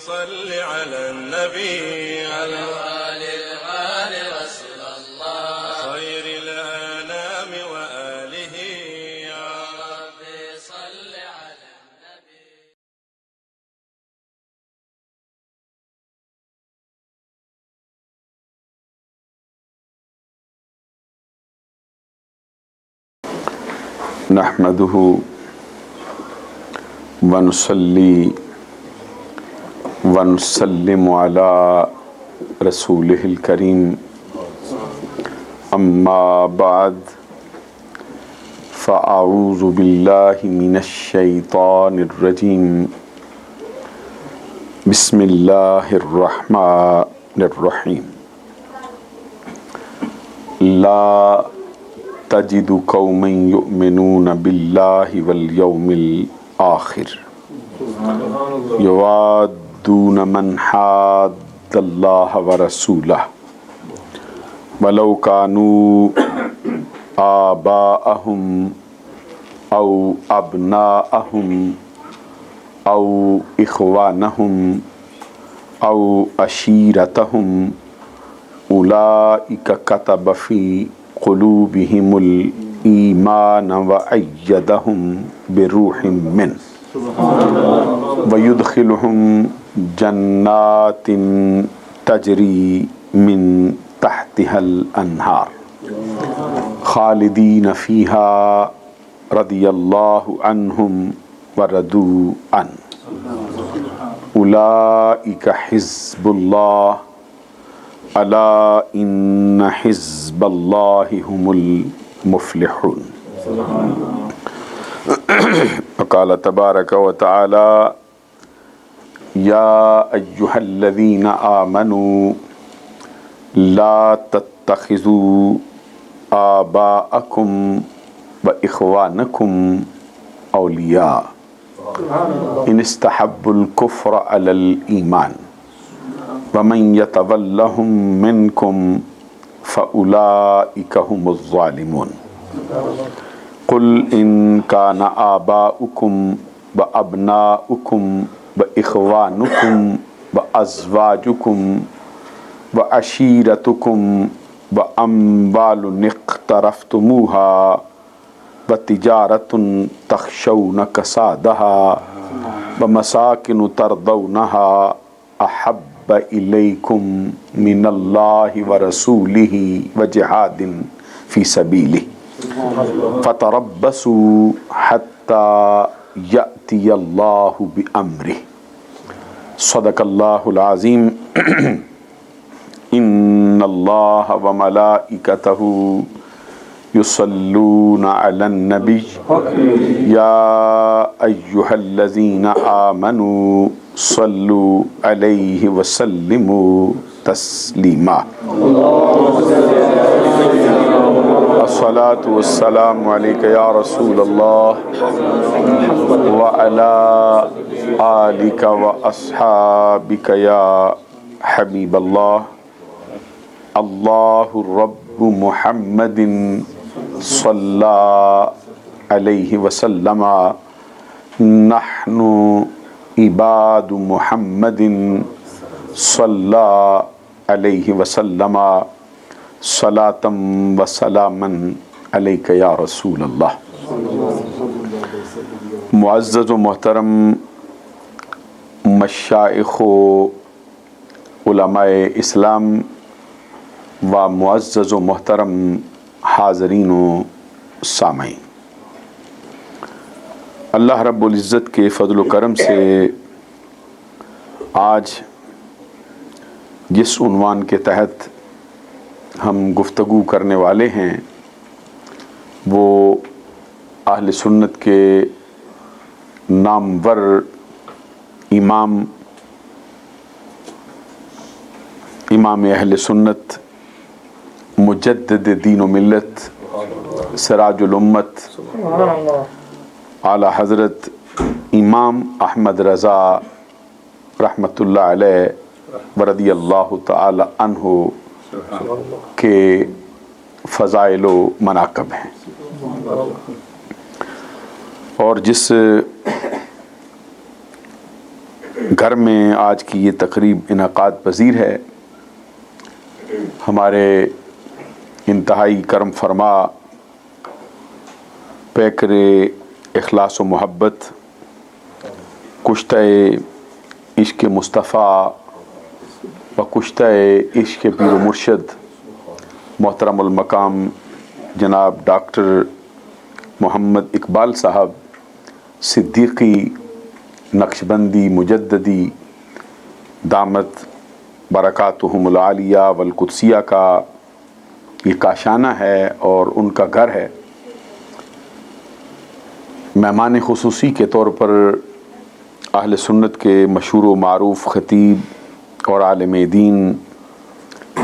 صل على النبي وآل الآل رسول الله خير الأنام وآله يا رب صل على النبي. نحمده ونصلي ونسلم على رسوله الكريم اما بعد فاعوذ بالله من الشيطان الرجيم بسم الله الرحمن الرحيم لا تجد قوما يؤمنون بالله واليوم الآخر يوادون من حاد الله ورسوله ولو كانوا آباءهم أو أبناءهم أو إخوانهم أو عشيرتهم أولئك كتب في قلوبهم الإيمان وأيدهم بروح منه ويدخلهم جنات تجري من تحتها الأنهار خالدين فيها رضي الله عنهم ورضوا عنه أولئك حزب الله ألا إن حزب الله هم المفلحون. وقال تبارك وتعالى يا أيها الذين آمنوا لا تتخذوا آباءكم وإخوانكم أولياء إن استحبوا الكفر على الإيمان ومن يتولهم منكم فأولئك هم الظالمون. قل إن كان آباؤكم وأبناؤكم وإخوانكم وأزواجكم وعشيرتكم وأموال اقترفتموها وتجارة تخشون كسادها ومساكن ترضونها أحب إليكم من الله ورسوله وجهاد في سبيله فتربصوا حتى يأتي الله بأمره. صدق الله العظيم. إن الله وملائكته يصلون على النبي يا أيها الذين آمنوا صلوا عليه وسلموا تسليما. الصلاة والسلام عليك يا رسول الله وعلى آلك وأصحابك يا حبيب الله. الله رب محمد صلى عليه وسلم نحن عباد محمد صلى عليه وسلم صلاة وسلاما عليك يا رسول الله. معزز و محترم مشائخ و علماء اسلام و معزز و محترم حاضرین و سامعین، اللہ رب العزت کے فضل و کرم سے آج جس عنوان کے تحت ہم گفتگو کرنے والے ہیں وہ اہل سنت کے نامور امام اہل سنت، مجدد دین و ملت، سراج الامت، اعلی حضرت امام احمد رضا رحمۃ اللہ علیہ ورضی اللہ تعالی عنہ کے فضائل و مناقب ہیں، اور جس گھر میں آج کی یہ تقریب انعقاد پذیر ہے. ہمارے انتہائی کرم فرما پیکر اخلاص و محبت کشتہ عشق مصطفیٰ و کشتہ عشق پیر و مرشد محترم المقام جناب ڈاکٹر محمد اقبال صاحب صدیقی نقشبندی مجددی دامت برکاتہم العالیہ والقدسیہ کا یہ کاشانہ ہے اور ان کا گھر ہے. مہمان خصوصی کے طور پر اہل سنت کے مشہور و معروف خطیب اور عالم دین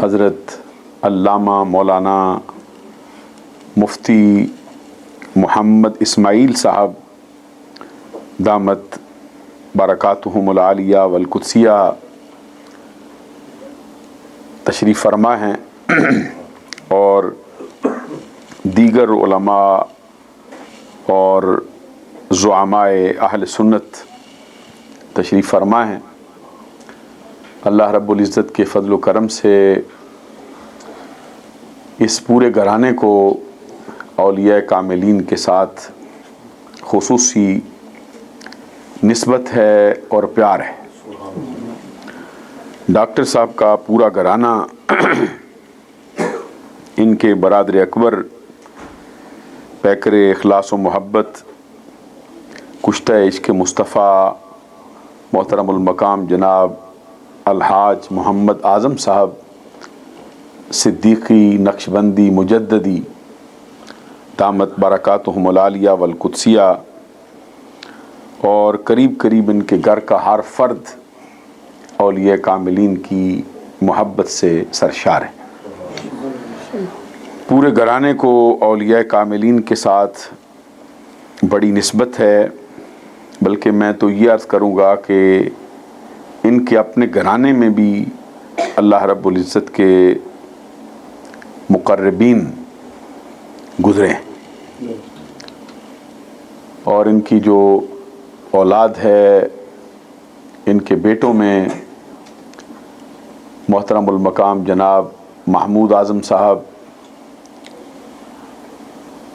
حضرت علامہ مولانا مفتی محمد اسماعیل صاحب دامت برکاتہم العالیہ والقدسیہ تشریف فرما ہیں اور دیگر علماء اور زعمائے اہل سنت تشریف فرما ہیں. اللہ رب العزت کے فضل و کرم سے اس پورے گھرانے کو اولیاء کاملین کے ساتھ خصوصی نسبت ہے اور پیار ہے. ڈاکٹر صاحب کا پورا گھرانہ ان کے برادر اکبر پیکر اخلاص و محبت کشتہ عشق مصطفیٰ محترم المقام جناب الحاج محمد اعظم صاحب صدیقی نقشبندی مجددی دامت برکاتہم العالیہ والقدسیہ اور قریب قریب ان کے گھر کا ہر فرد اولیاء کاملین کی محبت سے سرشار ہے. پورے گھرانے کو اولیاء کاملین کے ساتھ بڑی نسبت ہے، بلکہ میں تو یہ عرض کروں گا کہ ان کے اپنے گھرانے میں بھی اللہ رب العزت کے مقربین گزرے ہیں اور ان کی جو اولاد ہے ان کے بیٹوں میں محترم المقام جناب محمود اعظم صاحب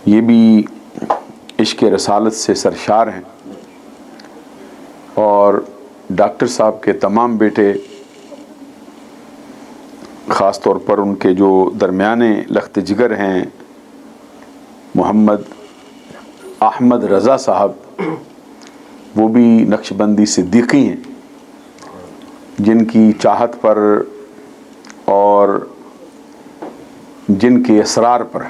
یہ بھی عشق رسالت سے سرشار ہیں اور ڈاکٹر صاحب کے تمام بیٹے خاص طور پر ان کے جو درمیانے لخت جگر ہیں محمد احمد رضا صاحب وہ بھی نقشبندی صدیقی ہیں جن کی چاہت پر اور جن کے اسرار پر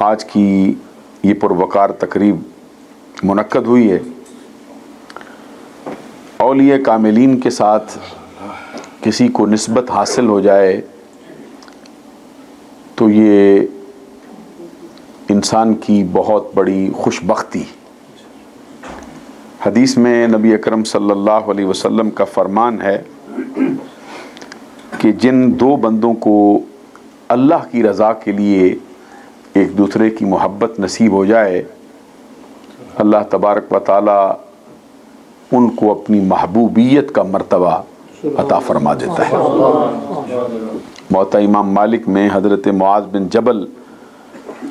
آج کی یہ پروقار تقریب منعقد ہوئی ہے. اولیاء کاملین کے ساتھ کسی کو نسبت حاصل ہو جائے تو یہ انسان کی بہت بڑی خوش بختی. حدیث میں نبی اکرم صلی اللہ علیہ وسلم کا فرمان ہے کہ جن دو بندوں کو اللہ کی رضا کے لیے ایک دوسرے کی محبت نصیب ہو جائے اللہ تبارک و تعالی ان کو اپنی محبوبیت کا مرتبہ عطا فرما دیتا ہے. موطا امام مالک میں حضرت معاذ بن جبل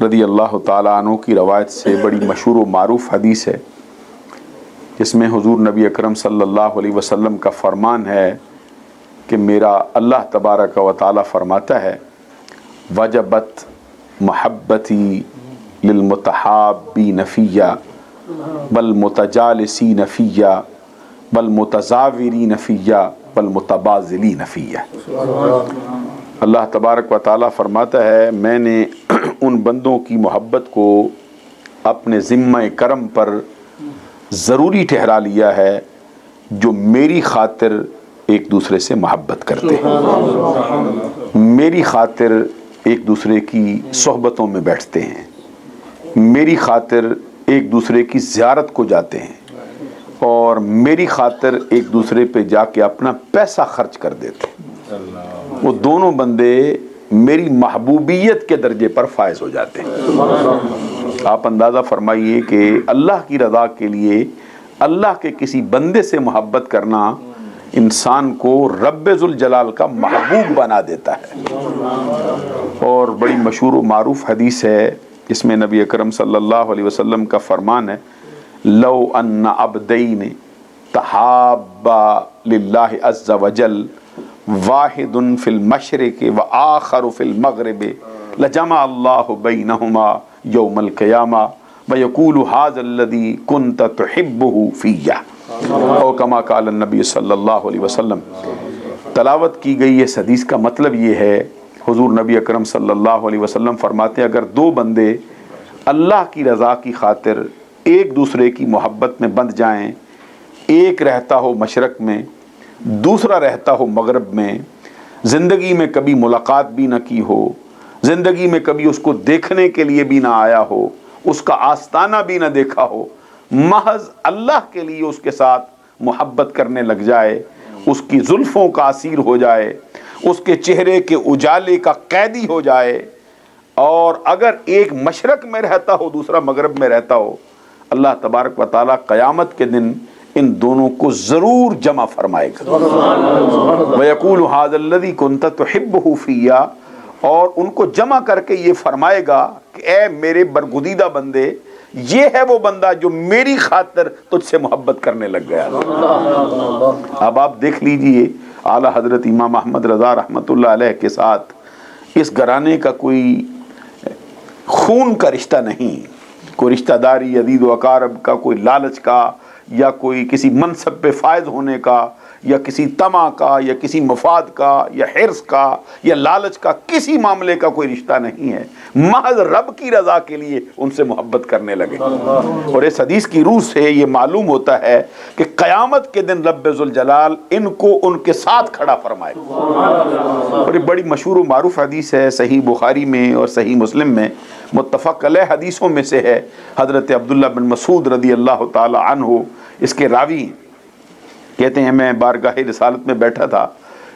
رضی اللہ تعالیٰ عنہ کی روایت سے بڑی مشہور و معروف حدیث ہے جس میں حضور نبی اکرم صلی اللہ علیہ وسلم کا فرمان ہے کہ میرا اللہ تبارک و تعالیٰ فرماتا ہے وجبت محبتی للمتحابین فیہ والمتجالسین فیہ والمتزاورین فیہ والمتبازلین فیہ. اللہ تبارک و تعالیٰ فرماتا ہے میں نے ان بندوں کی محبت کو اپنے ذمہ کرم پر ضروری ٹھہرا لیا ہے جو میری خاطر ایک دوسرے سے محبت کرتے ہیں، میری خاطر ایک دوسرے کی صحبتوں میں بیٹھتے ہیں، میری خاطر ایک دوسرے کی زیارت کو جاتے ہیں اور میری خاطر ایک دوسرے پہ جا کے اپنا پیسہ خرچ کر دیتے ہیں. وہ دونوں بندے میری محبوبیت کے درجے پر فائز ہو جاتے ہیں. آپ اندازہ فرمائیے کہ اللہ کی رضا کے لیے اللہ کے کسی بندے سے محبت کرنا انسان کو رب ذوالجلال کا محبوب بنا دیتا ہے۔ اور بڑی مشہور و معروف حدیث ہے، اس میں نبی اکرم صلی اللہ علیہ وسلم کا فرمان ہے، لو ان عبدین تحابا للہ عز وجل واحد فی المشرق وآخر فی المغرب لجمع اللہ بینہما یوم القیامہ ویقول ھذا الذی کنت تحبہ فیہ، او کما قال النبی صلی اللہ علیہ وسلم۔ تلاوت کی گئی اس حدیث کا مطلب یہ ہے، حضور نبی اکرم صلی اللہ علیہ وسلم فرماتے ہیں اگر دو بندے اللہ کی رضا کی خاطر ایک دوسرے کی محبت میں بندھ جائیں، ایک رہتا ہو مشرق میں دوسرا رہتا ہو مغرب میں، زندگی میں کبھی ملاقات بھی نہ کی ہو، زندگی میں کبھی اس کو دیکھنے کے لیے بھی نہ آیا ہو، اس کا آستانہ بھی نہ دیکھا ہو، محض اللہ کے لیے اس کے ساتھ محبت کرنے لگ جائے، اس کی زلفوں کا اسیر ہو جائے، اس کے چہرے کے اجالے کا قیدی ہو جائے، اور اگر ایک مشرق میں رہتا ہو دوسرا مغرب میں رہتا ہو، اللہ تبارک و تعالیٰ قیامت کے دن ان دونوں کو ضرور جمع فرمائے گا۔ وَيَقُولُ هَذَا الَّذِي كُنْتَ تُحِبُّهُ فِيَّا، اور ان کو جمع کر کے یہ فرمائے گا کہ اے میرے برگزیدہ بندے، یہ ہے وہ بندہ جو میری خاطر تجھ سے محبت کرنے لگ گیا۔ اب آپ دیکھ لیجئے اعلیٰ حضرت امام احمد رضا رحمۃ اللہ علیہ کے ساتھ اس گھرانے کا کوئی خون کا رشتہ نہیں، کوئی رشتہ داری عزیز و اقارب کا، کوئی لالچ کا، یا کوئی کسی منصب پہ فائز ہونے کا، یا کسی طمع کا، یا کسی مفاد کا، یا حرص کا، یا لالچ کا، کسی معاملے کا کوئی رشتہ نہیں ہے، محض رب کی رضا کے لیے ان سے محبت کرنے لگے۔ اور اس حدیث کی روح سے یہ معلوم ہوتا ہے کہ قیامت کے دن رب ذوالجلال ان کو ان کے ساتھ کھڑا فرمائے۔ اور یہ بڑی مشہور و معروف حدیث ہے، صحیح بخاری میں اور صحیح مسلم میں متفق علیہ حدیثوں میں سے ہے۔ حضرت عبداللہ بن مسعود رضی اللہ تعالی عنہ اس کے راوی کہتے ہیں میں بارگاہ رسالت میں بیٹھا تھا،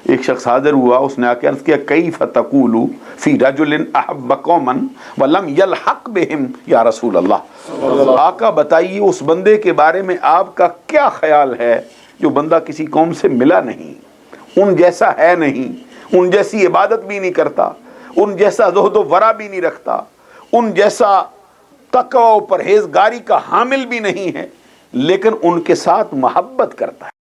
ایک شخص حاضر ہوا، اس نے آ کے عرض کیا کیف تقول فی رجل احب قوما ولم یلحق بہم یا رسول اللہ، آقا بتائیے اس بندے کے بارے میں آپ کا کیا خیال ہے جو بندہ کسی قوم سے ملا نہیں، ان جیسا ہے نہیں، ان جیسی عبادت بھی نہیں کرتا، ان جیسا زہد و ورع بھی نہیں رکھتا، ان جیسا تقوی و پرہیزگاری کا حامل بھی نہیں ہے، لیکن ان کے ساتھ محبت کرتا ہے۔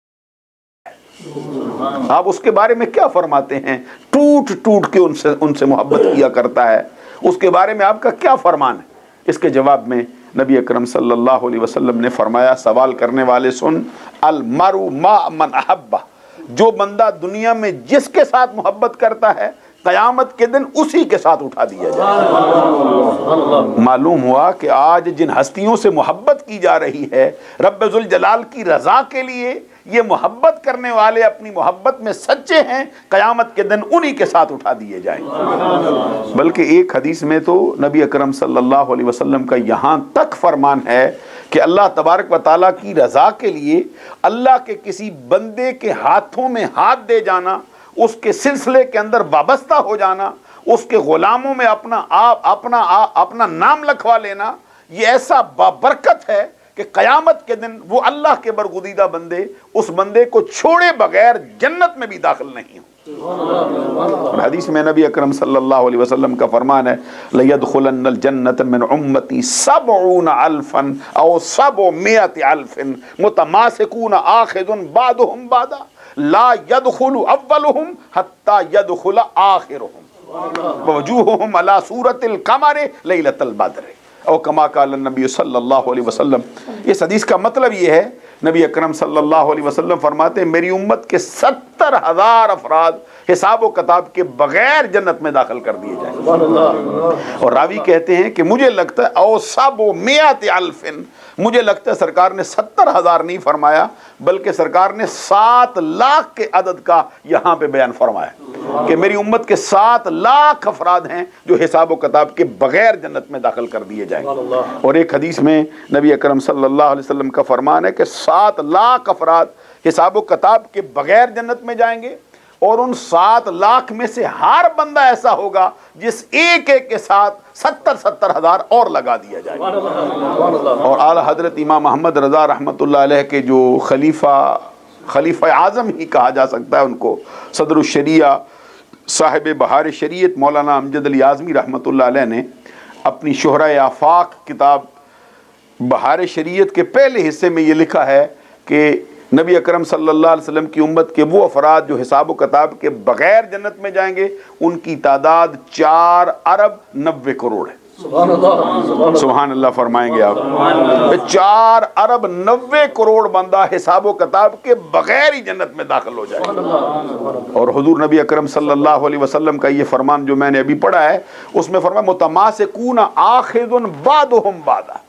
آپ اس کے بارے میں کیا فرماتے ہیں؟ ٹوٹ ٹوٹ کے ان سے محبت کیا کرتا ہے، اس کے بارے میں آپ کا کیا فرمان ہے؟ اس کے جواب میں نبی اکرم صلی اللہ علیہ وسلم نے فرمایا، سوال کرنے والے سن، المرء مع من احبہ، جو بندہ دنیا میں جس کے ساتھ محبت کرتا ہے قیامت کے دن اسی کے ساتھ اٹھا دیا جائے۔ معلوم ہوا کہ آج جن ہستیوں سے محبت کی جا رہی ہے رب ذوالجلال کی رضا کے لیے، یہ محبت کرنے والے اپنی محبت میں سچے ہیں، قیامت کے دن انہی کے ساتھ اٹھا دیے جائیں۔ بلکہ ایک حدیث میں تو نبی اکرم صلی اللہ علیہ وسلم کا یہاں تک فرمان ہے کہ اللہ تبارک و تعالیٰ کی رضا کے لیے اللہ کے کسی بندے کے ہاتھوں میں ہاتھ دے جانا، اس کے سلسلے کے اندر وابستہ ہو جانا، اس کے غلاموں میں اپنا نام لکھوا لینا، یہ ایسا بابرکت ہے کہ قیامت کے دن وہ اللہ کے برگزیدہ بندے اس بندے کو چھوڑے بغیر جنت میں بھی داخل نہیں ہوں۔ حدیث میں نبی اکرم صلی اللہ علیہ وسلم کا فرمان ہے، لَيَدْخُلَنَّ الْجَنَّةَ مِنْ أُمَّتِي 70,000 أو 700,000 متماسكون آخذ بعضهم بعضا لا يدخل اولهم حتى يدخل آخرهم ووجوههم على صورة القمر ليلة البدر او کما قال النبی صلی اللہ علیہ وسلم۔ اس حدیث کا مطلب یہ ہے، نبی اکرم صلی اللہ علیہ وسلم فرماتے ہیں میری امت کے 70,000 افراد حساب و کتاب کے بغیر جنت میں داخل کر دیے جائیں۔ اور راوی کہتے ہیں کہ مجھے لگتا ہے او 700,000، مجھے لگتا ہے سرکار نے 70,000 نہیں فرمایا بلکہ سرکار نے 7 لاکھ کے عدد کا یہاں پہ بیان فرمایا کہ میری امت کے 7 لاکھ افراد ہیں جو حساب و کتاب کے بغیر جنت میں داخل کر دیے جائیں۔ اور ایک حدیث میں نبی اکرم صلی اللہ علیہ وسلم کا فرمان ہے کہ 7 لاکھ افراد حساب و کتاب کے بغیر جنت میں جائیں گے، اور ان 7 لاکھ میں سے ہر بندہ ایسا ہوگا جس ایک ایک کے ساتھ 70 ہزار اور لگا دیا جائے گا۔ اور اعلیٰ حضرت امام محمد رضا رحمۃ اللہ علیہ کے جو خلیفہ اعظم ہی کہا جا سکتا ہے ان کو، صدر الشریعہ صاحب بہار شریعت مولانا امجد علی اعظمی رحمۃ اللہ علیہ نے اپنی شہرۂ آفاق کتاب بہار شریعت کے پہلے حصے میں یہ لکھا ہے کہ نبی اکرم صلی اللہ علیہ وسلم کی امت کے وہ افراد جو حساب و کتاب کے بغیر جنت میں جائیں گے ان کی تعداد 4 ارب 90 کروڑ ہے۔ سبحان اللہ فرمائیں گے آپ؟ 4 ارب 90 کروڑ بندہ حساب و کتاب کے بغیر ہی جنت میں داخل ہو جائے گا۔ اور حضور نبی اکرم صلی اللہ علیہ وسلم کا یہ فرمان جو میں نے ابھی پڑھا ہے اس میں فرمایا متماسکون آخذ بعضهم بعضا،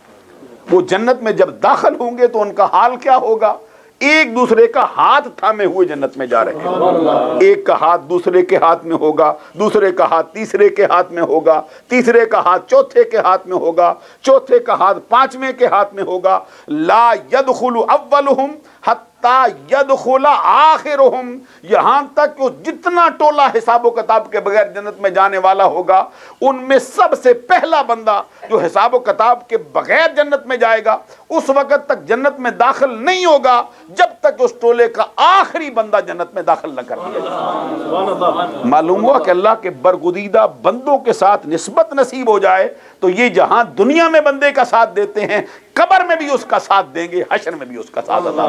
وہ جنت میں جب داخل ہوں گے تو ان کا حال کیا ہوگا؟ ایک دوسرے کا ہاتھ تھامے ہوئے جنت میں جا رہے ہیں۔ ایک کا ہاتھ دوسرے کے ہاتھ میں ہوگا، دوسرے کا ہاتھ تیسرے کے ہاتھ میں ہوگا، تیسرے کا ہاتھ چوتھے کے ہاتھ میں ہوگا، چوتھے کا ہاتھ 5ویں کے ہاتھ میں ہوگا۔ لا يدخل اولهم حتی يدخل آخرهم، یہاں تک کہ جتنا ٹولہ حساب و کتاب کے بغیر جنت میں جانے والا ہوگا ان میں سب سے پہلا بندہ جو حساب و کتاب کے بغیر جنت میں جائے گا اس وقت تک جنت میں داخل نہیں ہوگا جب تک اس ٹولے کا آخری بندہ جنت میں داخل نہ کر دیا جائے۔ معلوم ہوا کہ اللہ کے برگزیدہ بندوں کے ساتھ نسبت نصیب ہو جائے تو یہ جہاں دنیا میں بندے کا ساتھ دیتے ہیں قبر میں بھی اس کا ساتھ دیں گے، حشر میں بھی اس کا ساتھ عطا۔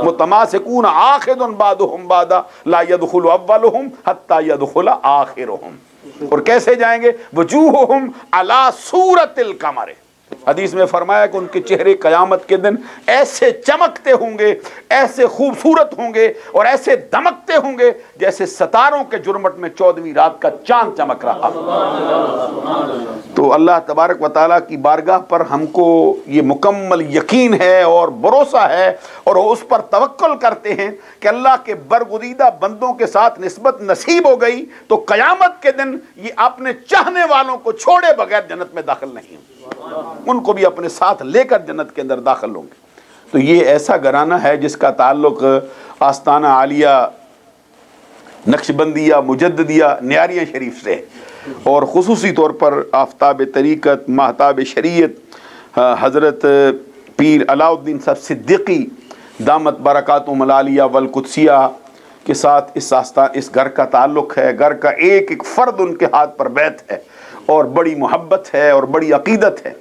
متماسکون آخذ بعضهم بعضا لا يدخل اولهم حتى يدخل آخرهم، اور کیسے جائیں گے؟ وجوہهم علی صورت القمر، حدیث میں فرمایا کہ ان کے چہرے قیامت کے دن ایسے چمکتے ہوں گے، ایسے خوبصورت ہوں گے اور ایسے دمکتے ہوں گے جیسے ستاروں کے جرمٹ میں 14ویں رات کا چاند چمک رہا۔ تو اللہ تبارک و تعالیٰ کی بارگاہ پر ہم کو یہ مکمل یقین ہے اور بھروسہ ہے اور اس پر توکل کرتے ہیں کہ اللہ کے برگزیدہ بندوں کے ساتھ نسبت نصیب ہو گئی تو قیامت کے دن یہ اپنے چاہنے والوں کو چھوڑے بغیر جنت میں داخل نہیں ہوں، ان کو بھی اپنے ساتھ لے کر جنت کے اندر داخل ہوں گے۔ تو یہ ایسا گھرانہ ہے جس کا تعلق آستانہ عالیہ نقشبندیہ مجددیہ نیاریاں شریف سے ہے، اور خصوصی طور پر آفتاب طریقت ماہتاب شریعت حضرت پیر علاء الدین صاحب صدیقی دامت برکاتہم العالیہ والقدسیہ کے ساتھ اس گھر کا تعلق ہے۔ گھر کا ایک ایک فرد ان کے ہاتھ پر بیت ہے اور بڑی محبت ہے اور بڑی عقیدت ہے،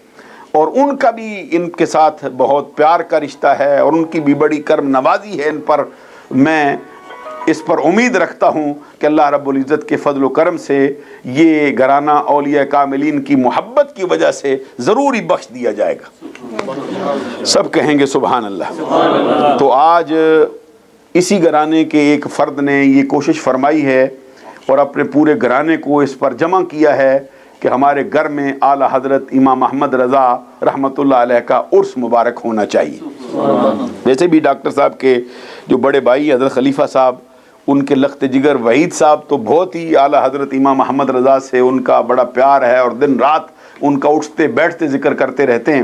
اور ان کا بھی ان کے ساتھ بہت پیار کا رشتہ ہے اور ان کی بھی بڑی کرم نوازی ہے ان پر۔ میں اس پر امید رکھتا ہوں کہ اللہ رب العزت کے فضل و کرم سے یہ گھرانہ اولیاء کاملین کی محبت کی وجہ سے ضرور ہی بخش دیا جائے گا۔ سب کہیں گے سبحان اللہ۔ تو آج اسی گھرانے کے ایک فرد نے یہ کوشش فرمائی ہے اور اپنے پورے گھرانے کو اس پر جمع کیا ہے کہ ہمارے گھر میں اعلیٰ حضرت امام محمد رضا رحمۃ اللہ علیہ کا عرس مبارک ہونا چاہیے۔ جیسے بھی ڈاکٹر صاحب کے جو بڑے بھائی حضرت خلیفہ صاحب، ان کے لخت جگر وحید صاحب تو بہت ہی اعلیٰ حضرت امام محمد رضا سے ان کا بڑا پیار ہے اور دن رات ان کا اٹھتے بیٹھتے ذکر کرتے رہتے ہیں۔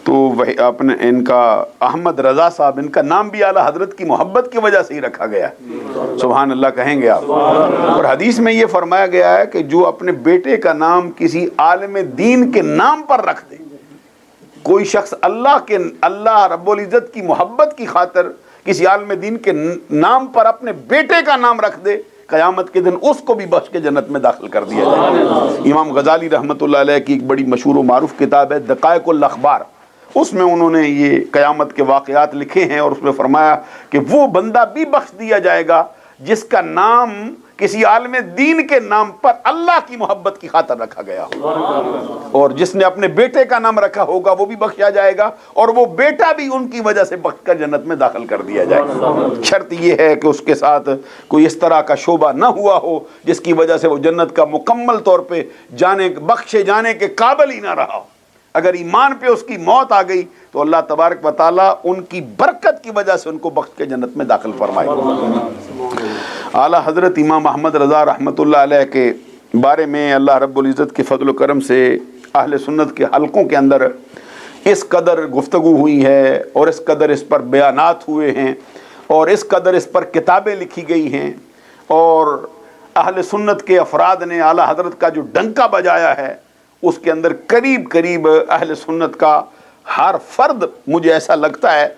تو اپنے ان کا احمد رضا صاحب، ان کا نام بھی اعلیٰ حضرت کی محبت کی وجہ سے ہی رکھا گیا ہے۔ سبحان اللہ کہیں گے آپ؟ اور حدیث میں یہ فرمایا گیا ہے کہ جو اپنے بیٹے کا نام کسی عالم دین کے نام پر رکھ دے، کوئی شخص اللہ رب العزت کی محبت کی خاطر کسی عالم دین کے نام پر اپنے بیٹے کا نام رکھ دے، قیامت کے دن اس کو بھی بخش کے جنت میں داخل کر دیا جائے۔ امام غزالی رحمۃ اللہ علیہ کی ایک بڑی مشہور و معروف کتاب ہے دقائق الاخبار، اس میں انہوں نے یہ قیامت کے واقعات لکھے ہیں اور اس میں فرمایا کہ وہ بندہ بھی بخش دیا جائے گا جس کا نام کسی عالم دین کے نام پر اللہ کی محبت کی خاطر رکھا گیا ہو، اور جس نے اپنے بیٹے کا نام رکھا ہوگا وہ بھی بخشا جائے گا اور وہ بیٹا بھی ان کی وجہ سے بخش کر جنت میں داخل کر دیا جائے گا۔ شرط یہ ہے کہ اس کے ساتھ کوئی اس طرح کا شعبہ نہ ہوا ہو جس کی وجہ سے وہ جنت کا مکمل طور پہ بخشے جانے کے قابل ہی نہ رہا ہو۔ اگر ایمان پہ اس کی موت آ گئی تو اللہ تبارک و تعالیٰ ان کی برکت کی وجہ سے ان کو بخش کے جنت میں داخل فرمائے گا۔ اعلیٰ حضرت امام محمد رضا رحمۃ اللہ علیہ کے بارے میں اللہ رب العزت کے فضل و کرم سے اہل سنت کے حلقوں کے اندر اس قدر گفتگو ہوئی ہے اور اس قدر اس پر بیانات ہوئے ہیں اور اس قدر اس پر کتابیں لکھی گئی ہیں اور اہل سنت کے افراد نے اعلیٰ حضرت کا جو ڈنکا بجایا ہے اس کے اندر قریب قریب اہل سنت کا ہر فرد مجھے ایسا لگتا ہے،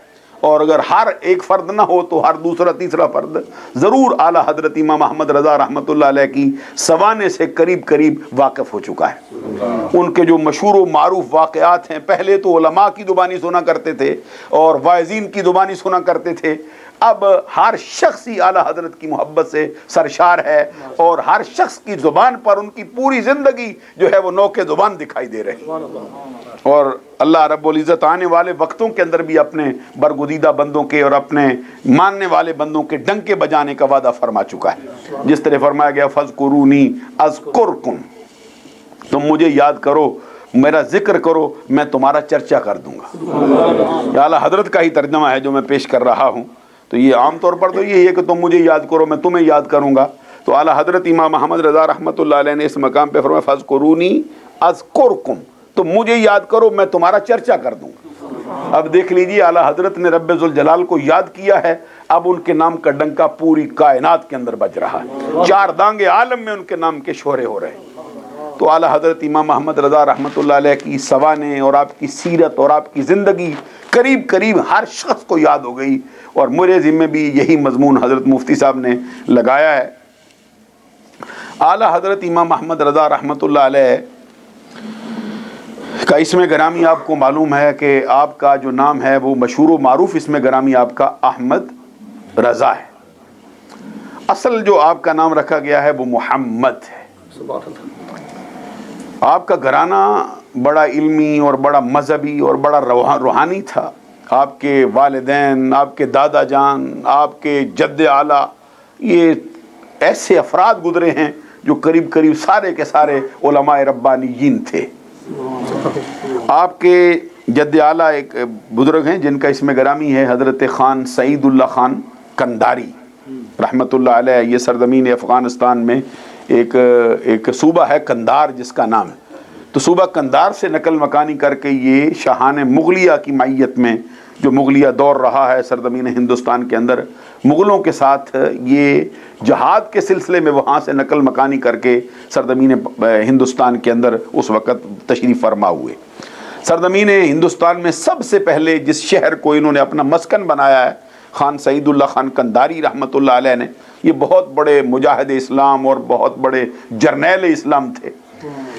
اور اگر ہر ایک فرد نہ ہو تو ہر دوسرا تیسرا فرد ضرور اعلیٰ حضرت امام احمد رضا رحمۃ اللہ علیہ کی سوانے سے قریب قریب واقف ہو چکا ہے۔ ان کے جو مشہور و معروف واقعات ہیں، پہلے تو علماء کی زبانی سنا کرتے تھے اور واعظین کی زبانی سنا کرتے تھے، اب ہر شخص ہی اعلیٰ حضرت کی محبت سے سرشار ہے، اور ہر شخص کی زبان پر ان کی پوری زندگی جو ہے وہ نوک زبان دکھائی دے رہی، اور اللہ رب العزت آنے والے وقتوں کے اندر بھی اپنے برگزیدہ بندوں کے اور اپنے ماننے والے بندوں کے ڈنکے بجانے کا وعدہ فرما چکا ہے، جس طرح فرمایا گیا فَاذْكُرُونِي أَذْكُرْكُمْ، تم مجھے یاد کرو، میرا ذکر کرو، میں تمہارا چرچا کر دوں گا۔ یہ اعلیٰ حضرت کا ہی ترجمہ ہے جو میں پیش کر رہا ہوں، تو یہ عام طور پر تو یہی ہے کہ تم مجھے یاد کرو میں تمہیں یاد کروں گا، تو اعلیٰ حضرت امام احمد رضا رحمۃ اللہ علیہ نے اس مقام پہ فرمایا فَاذْكُرُونِي أَذْكُرْكُمْ، تم مجھے یاد کرو میں تمہارا چرچا کر دوں گا۔ اب دیکھ لیجئے اعلیٰ حضرت نے رب ذوالجلال کو یاد کیا ہے، اب ان کے نام کا ڈنکا پوری کائنات کے اندر بج رہا ہے، چار دانگے عالم میں ان کے نام کے شہرے ہو رہے ہیں۔ تو اعلیٰ حضرت امام احمد رضا رحمۃ اللہ علیہ کی سوانے اور آپ کی سیرت اور آپ کی زندگی قریب قریب ہر شخص کو یاد ہو گئی، اور میرے ذمہ بھی یہی مضمون حضرت مفتی صاحب نے لگایا ہے۔ اعلیٰ حضرت امام احمد رضا رحمۃ اللہ علیہ کا اسم گرامی آپ کو معلوم ہے کہ آپ کا جو نام ہے وہ مشہور و معروف اسم گرامی آپ کا احمد رضا ہے، اصل جو آپ کا نام رکھا گیا ہے وہ محمد ہے۔ آپ کا گھرانہ بڑا علمی اور بڑا مذہبی اور بڑا روحانی تھا، آپ کے والدین، آپ کے دادا جان، آپ کے جد اعلیٰ، یہ ایسے افراد گزرے ہیں جو قریب قریب سارے کے سارے علماء ربانیین تھے۔ آپ کے جد اعلیٰ ایک بزرگ ہیں جن کا اسم گرامی ہے حضرت خان سعید اللہ خان قنداری رحمۃ اللہ علیہ۔ یہ سرزمین افغانستان میں ایک صوبہ ہے قندار جس کا نام ہے، تو صوبہ قندار سے نقل مکانی کر کے یہ شاہان مغلیہ کی معیت میں جو مغلیہ دور رہا ہے سرزمین ہندوستان کے اندر، مغلوں کے ساتھ یہ جہاد کے سلسلے میں وہاں سے نقل مکانی کر کے سرزمین ہندوستان کے اندر اس وقت تشریف فرما ہوئے۔ سرزمین ہندوستان میں سب سے پہلے جس شہر کو انہوں نے اپنا مسکن بنایا ہے خان سعید اللہ خان قنداری رحمۃ اللہ علیہ نے، یہ بہت بڑے مجاہد اسلام اور بہت بڑے جرنیل اسلام تھے۔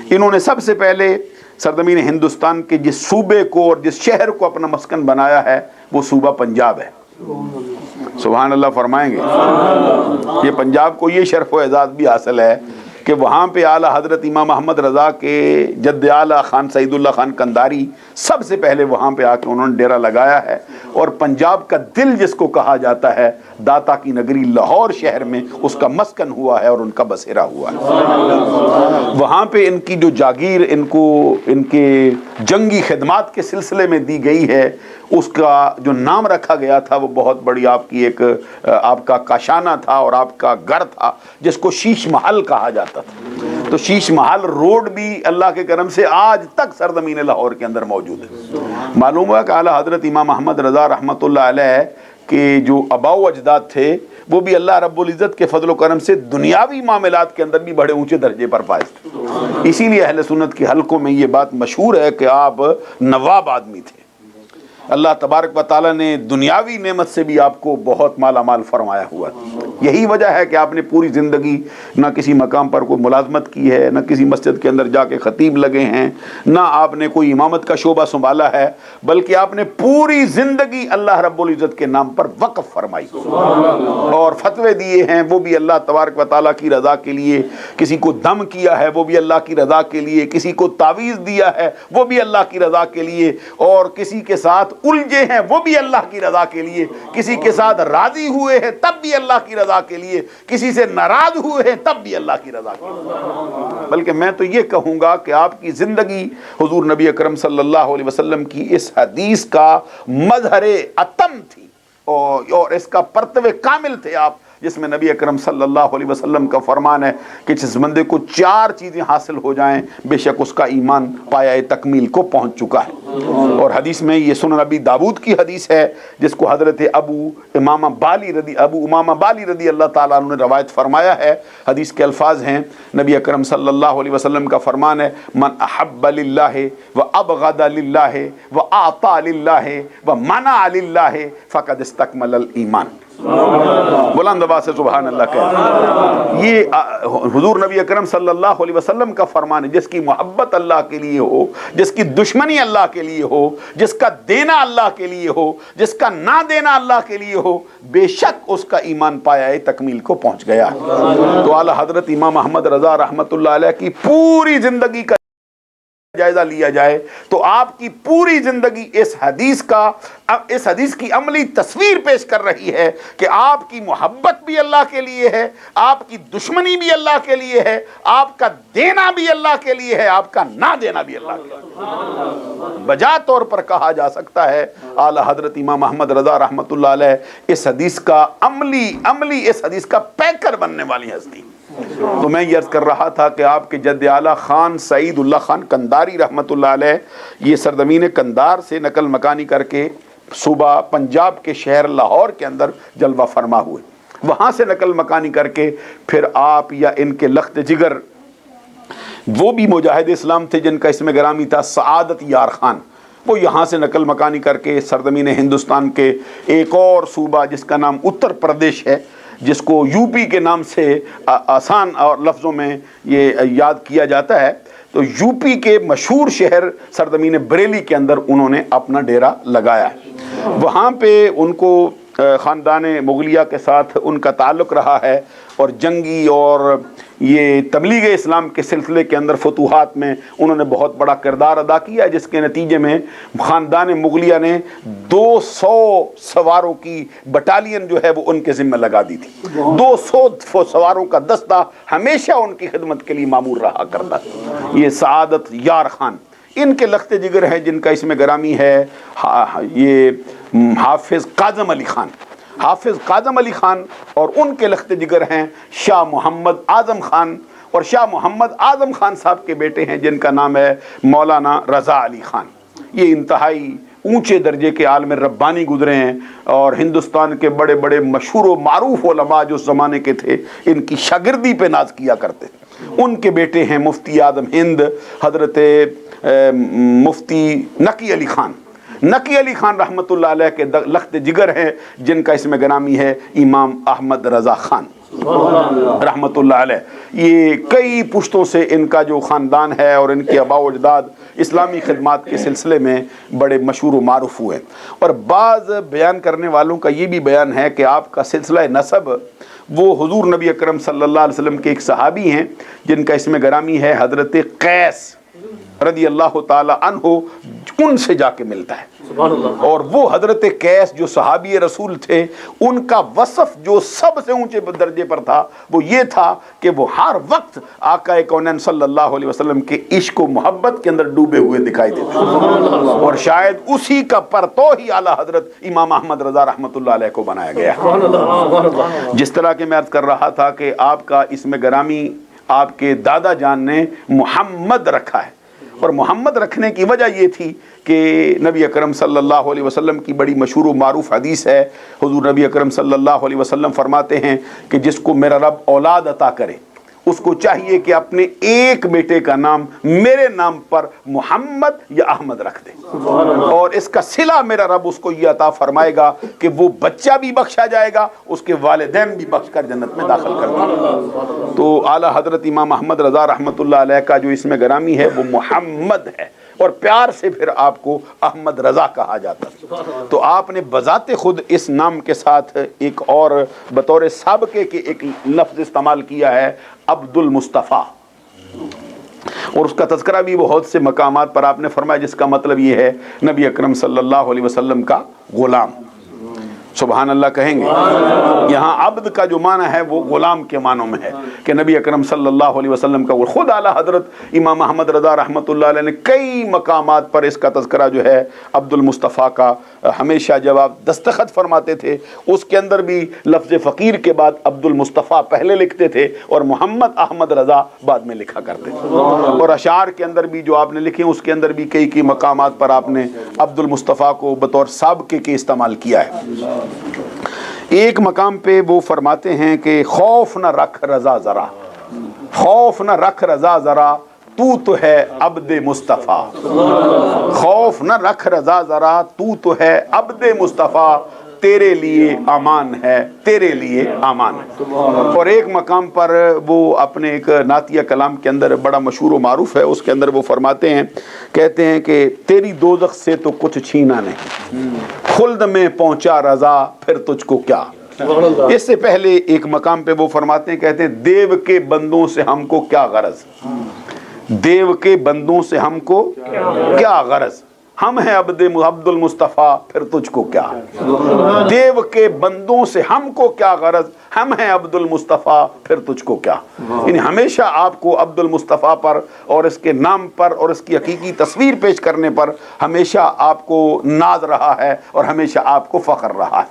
انہوں نے سب سے پہلے سرزمین ہندوستان کے جس صوبے کو اور جس شہر کو اپنا مسکن بنایا ہے وہ صوبہ پنجاب ہے۔ سبحان اللہ فرمائیں گے؟ یہ پنجاب کو یہ شرف و اعزاز بھی حاصل ہے کہ وہاں پہ اعلیٰ حضرت امام احمد رضا کے جد اعلیٰ خان سعید اللہ خان قنداری سب سے پہلے وہاں پہ آ کے انہوں نے ڈیرا لگایا ہے، اور پنجاب کا دل جس کو کہا جاتا ہے داتا کی نگری لاہور شہر میں اس کا مسکن ہوا ہے اور ان کا بسیرا ہوا ہے۔ وہاں پہ ان کی جو جاگیر ان کے جنگی خدمات کے سلسلے میں دی گئی ہے، اس کا جو نام رکھا گیا تھا وہ بہت بڑی آپ کا کاشانہ تھا اور آپ کا گھر تھا جس کو شیش محل کہا جاتا تھا۔ تو شیش محل روڈ بھی اللہ کے کرم سے آج تک سرزمین لاہور کے اندر موجود ہے۔ معلوم ہوا کہ اعلیٰ حضرت امام احمد رضا رحمۃ اللہ علیہ کے جو آباء و اجداد تھے وہ بھی اللہ رب العزت کے فضل و کرم سے دنیاوی معاملات کے اندر بھی بڑے اونچے درجے پر فائز تھے۔ اسی لیے اہل سنت کے حلقوں میں یہ بات مشہور ہے کہ آپ نواب آدمی تھے۔ اللہ تبارک و تعالیٰ نے دنیاوی نعمت سے بھی آپ کو بہت مالا مال فرمایا ہوا ہے۔ یہی وجہ ہے کہ آپ نے پوری زندگی نہ کسی مقام پر کوئی ملازمت کی ہے، نہ کسی مسجد کے اندر جا کے خطیب لگے ہیں، نہ آپ نے کوئی امامت کا شعبہ سنبھالا ہے، بلکہ آپ نے پوری زندگی اللہ رب العزت کے نام پر وقف فرمائی اور فتوے دیے ہیں، وہ بھی اللہ تبارک و تعالیٰ کی رضا کے لیے۔ کسی کو دم کیا ہے وہ بھی اللہ کی رضا کے لیے، کسی کو تعویذ دیا ہے وہ بھی اللہ کی رضا کے لیے، اور کسی کے ساتھ الجھے ہیں وہ بھی اللہ کی رضا کے لیے، کسی کے ساتھ راضی ہوئے ہیں تب بھی اللہ کی رضا کے لیے، کسی سے ناراض ہوئے ہیں تب بھی اللہ کی رضا کے لیے۔ بلکہ میں تو یہ کہوں گا کہ آپ کی زندگی حضور نبی اکرم صلی اللہ علیہ وسلم کی اس حدیث کا مظہر اتم تھی اور اس کا پرتو کامل تھے آپ، جس میں نبی اکرم صلی اللہ علیہ وسلم کا فرمان ہے کہ جس بندے کو 4 چیزیں حاصل ہو جائیں بے شک اس کا ایمان پایہ تکمیل کو پہنچ چکا ہے۔ اور حدیث میں یہ سنن ابی داود کی حدیث ہے جس کو حضرت ابو امامہ بالی رضی اللہ تعالیٰ عنہ نے روایت فرمایا ہے۔ حدیث کے الفاظ ہیں، نبی اکرم صلی اللہ علیہ وسلم کا فرمان ہے، من احب للہ و ابغض للہ و اعطى للہ و منع للہ فقد استکمل الایمان۔ بلند آواز سے سبحان اللہ کہہ۔ یہ حضور نبی اکرم صلی اللہ علیہ وسلم کا فرمان ہے، جس کی محبت اللہ کے لیے ہو، جس کی دشمنی اللہ کے لیے ہو، جس کا دینا اللہ کے لیے ہو، جس کا نہ دینا اللہ کے لیے ہو، بے شک اس کا ایمان پایہ تکمیل کو پہنچ گیا۔ تو اعلیٰ حضرت امام احمد رضا رحمۃ اللہ علیہ کی پوری زندگی کا جائزہ لیا جائے تو آپ کی پوری زندگی اس حدیث کی عملی تصویر پیش کر رہی ہے کہ آپ کی محبت بھی اللہ کے لیے ہے، آپ کی دشمنی بھی اللہ کے لیے ہے، آپ کا دینا بھی اللہ کے لیے ہے، آپ کا نہ دینا بھی اللہ کے لیے۔ بجا طور پر کہا جا سکتا ہے اعلیٰ حضرت امام احمد رضا رحمۃ اللہ علیہ اس حدیث کا عملی اس حدیث کا پیکر بننے والی ہستی۔ تو میں یہ عرض کر رہا تھا کہ آپ کے جد اعلیٰ خان سعید اللہ خان قنداری رحمۃ اللہ علیہ یہ سرزمین قندار سے نقل مکانی کر کے صوبہ پنجاب کے شہر لاہور کے اندر جلوہ فرما ہوئے، وہاں سے نقل مکانی کر کے پھر آپ یا ان کے لخت جگر وہ بھی مجاہد اسلام تھے جن کا اسم گرامی تھا سعادت یار خان، وہ یہاں سے نقل مکانی کر کے سرزمین ہندوستان کے ایک اور صوبہ جس کا نام اتر پردیش ہے، جس کو یو پی کے نام سے آسان اور لفظوں میں یہ یاد کیا جاتا ہے، تو یو پی کے مشہور شہر سرزمین بریلی کے اندر انہوں نے اپنا ڈیرا لگایا ہے۔ وہاں پہ ان کو خاندان مغلیہ کے ساتھ ان کا تعلق رہا ہے، اور جنگی اور یہ تبلیغ اسلام کے سلسلے کے اندر فتوحات میں انہوں نے بہت بڑا کردار ادا کیا، جس کے نتیجے میں خاندان مغلیہ نے 200 سواروں کی بٹالین جو ہے وہ ان کے ذمہ لگا دی تھی۔ 200 سواروں کا دستہ ہمیشہ ان کی خدمت کے لیے مامور رہا کرتا تھا۔ یہ سعادت یار خان ان کے لخت جگر ہیں جن کا اسم گرامی ہے یہ حافظ کاظم علی خان، اور ان کے لخت جگر ہیں شاہ محمد اعظم خان، اور شاہ محمد اعظم خان صاحب کے بیٹے ہیں جن کا نام ہے مولانا رضا علی خان۔ یہ انتہائی اونچے درجے کے عالم ربانی گزرے ہیں، اور ہندوستان کے بڑے بڑے مشہور و معروف علماء جو اس زمانے کے تھے ان کی شاگردی پہ ناز کیا کرتے تھے۔ ان کے بیٹے ہیں مفتی اعظم ہند حضرت مفتی نقی علی خان رحمۃ اللہ علیہ کے لخت جگر ہیں جن کا اسم گرامی ہے امام احمد رضا خان رحمۃ اللہ علیہ۔ یہ کئی پشتوں سے ان کا جو خاندان ہے اور ان کے آباء و اجداد اسلامی خدمات کے سلسلے میں بڑے مشہور و معروف ہوئے، اور بعض بیان کرنے والوں کا یہ بھی بیان ہے کہ آپ کا سلسلہ نسب وہ حضور نبی اکرم صلی اللہ علیہ وسلم کے ایک صحابی ہیں جن کا اسم گرامی ہے حضرت قیس رضی اللہ تعالی عنہ، ان سے جا کے ملتا ہے۔ اور وہ حضرت قیس جو صحابی رسول تھے ان کا وصف جو سب سے اونچے درجے پر تھا وہ یہ تھا کہ وہ ہر وقت آقا کونین صلی اللہ علیہ وسلم کے عشق و محبت کے اندر ڈوبے ہوئے دکھائی دیتے ہیں، اور شاید اسی کا پرتو ہی اعلیٰ حضرت امام احمد رضا رحمۃ اللہ علیہ کو بنایا گیا۔ جس طرح کہ میں عرض کر رہا تھا کہ آپ کا اسم گرامی آپ کے دادا جان نے محمد رکھا ہے، اور محمد رکھنے کی وجہ یہ تھی کہ نبی اکرم صلی اللہ علیہ وسلم کی بڑی مشہور و معروف حدیث ہے، حضور نبی اکرم صلی اللہ علیہ وسلم فرماتے ہیں کہ جس کو میرا رب اولاد عطا کرے اس کو چاہیے کہ اپنے ایک بیٹے کا نام میرے نام پر محمد یا احمد رکھ دے، اور اس کا صلہ میرا رب اس کو یہ عطا فرمائے گا کہ وہ بچہ بھی بخشا جائے گا، اس کے والدین بھی بخش کر جنت میں داخل کر دیں گے۔ تو اعلیٰ حضرت امام احمد رضا رحمۃ اللہ علیہ کا جو اسم گرامی ہے وہ محمد ہے، اور پیار سے پھر آپ کو احمد رضا کہا جاتا ہے۔ تو آپ نے بذات خود اس نام کے ساتھ ایک اور بطور سابقے کے ایک لفظ استعمال کیا ہے عبد المصطفیٰ، اور اس کا تذکرہ بھی بہت سے مقامات پر آپ نے فرمایا، جس کا مطلب یہ ہے نبی اکرم صلی اللہ علیہ وسلم کا غلام۔ سبحان اللہ کہیں گے؟ یہاں عبد کا جو معنی ہے وہ غلام کے معنوں میں ہے کہ نبی اکرم صلی اللہ علیہ وسلم کا خود اعلیٰ حضرت امام احمد رضا رحمۃ اللہ علیہ نے کئی مقامات پر اس کا تذکرہ جو ہے عبد المصطفیٰ کا ہمیشہ جب آپ دستخط فرماتے تھے اس کے اندر بھی لفظ فقیر کے بعد عبد المصطفیٰ پہلے لکھتے تھے اور محمد احمد رضا بعد میں لکھا کرتے تھے، اور اشعار کے اندر بھی جو آپ نے لکھے اس کے اندر بھی کئی مقامات پر آپ نے عبد المصطفیٰ کو بطور سابقے کے استعمال کیا ہے۔ ایک مقام پہ وہ فرماتے ہیں کہ خوف نہ رکھ رضا ذرا، خوف نہ رکھ رضا ذرا، تو ہے عبد مصطفیٰ، خوف نہ رکھ رضا ذرا، تو ہے عبد مصطفیٰ، تیرے لیے امان ہے، تیرے لیے امان ہے۔ اور ایک مقام پر وہ اپنے ایک نعتیہ کلام کے اندر بڑا مشہور و معروف ہے، اس کے اندر وہ فرماتے ہیں، کہتے ہیں کہ تیری دوزخ سے تو کچھ چھینا نہیں، خلد میں پہنچا رضا پھر تجھ کو کیا۔ اس سے پہلے ایک مقام پہ وہ فرماتے ہیں، کہتے ہیں دیو کے بندوں سے ہم کو کیا غرض، دیو کے بندوں سے ہم کو کیا غرض، ہم ہیں عبد المصطفیٰ پھر تجھ کو کیا، دیو کے بندوں سے ہم کو کیا غرض، ہم ہیں عبد المصطفیٰ پھر تجھ کو کیا۔ یعنی ہمیشہ آپ کو عبد المصطفیٰ پر اور اس کے نام پر اور اس کی حقیقی تصویر پیش کرنے پر ہمیشہ آپ کو ناز رہا ہے اور ہمیشہ آپ کو فخر رہا ہے۔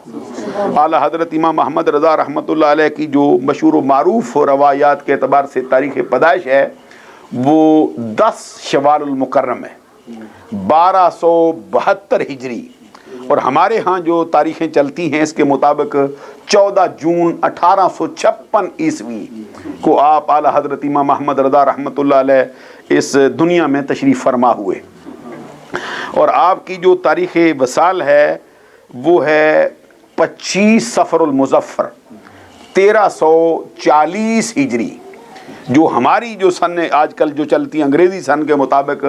اعلیٰ حضرت امام احمد رضا رحمۃ اللہ علیہ کی جو مشہور و معروف روایات کے اعتبار سے تاریخ پیدائش ہے وہ 10 شوال المکرم ہے، 1272 ہجری، اور ہمارے ہاں جو تاریخیں چلتی ہیں اس کے مطابق 14 جون 1856 عیسوی کو آپ اعلیٰ حضرت امام احمد رضا رحمۃ اللہ علیہ اس دنیا میں تشریف فرما ہوئے، اور آپ کی جو تاریخ وصال ہے وہ ہے 25 صفر المظفر 1340 ہجری، جو ہماری جو سن آج کل جو چلتی انگریزی سن کے مطابق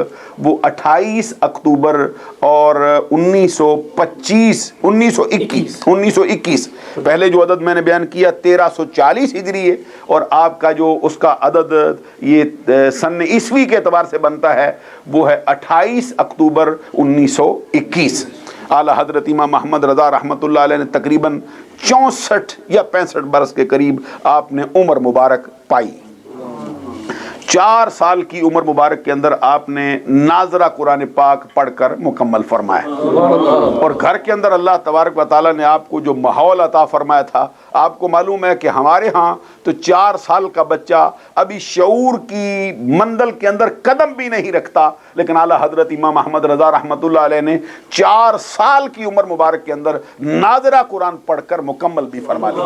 وہ 28 اکتوبر اور 1921 پہلے جو عدد میں نے بیان کیا 1340 ہجری ہے، اور آپ کا جو اس کا عدد یہ سن عیسوی کے اعتبار سے بنتا ہے وہ ہے 28 اکتوبر 1921۔ اعلیٰ حضرت امام احمد رضا رحمۃ اللہ علیہ نے تقریباً 64 یا 65 برس کے قریب آپ نے عمر مبارک پائی۔ 4 سال کی عمر مبارک کے اندر آپ نے ناظرہ قرآن پاک پڑھ کر مکمل فرمایا، اور گھر کے اندر اللہ تبارک و تعالیٰ نے آپ کو جو ماحول عطا فرمایا تھا، آپ کو معلوم ہے کہ ہمارے ہاں تو 4 سال کا بچہ ابھی شعور کی منزل کے اندر قدم بھی نہیں رکھتا، لیکن اعلیٰ حضرت امام احمد رضا رحمۃ اللہ علیہ نے 4 سال کی عمر مبارک کے اندر ناظرہ قرآن پڑھ کر مکمل بھی فرما لیا،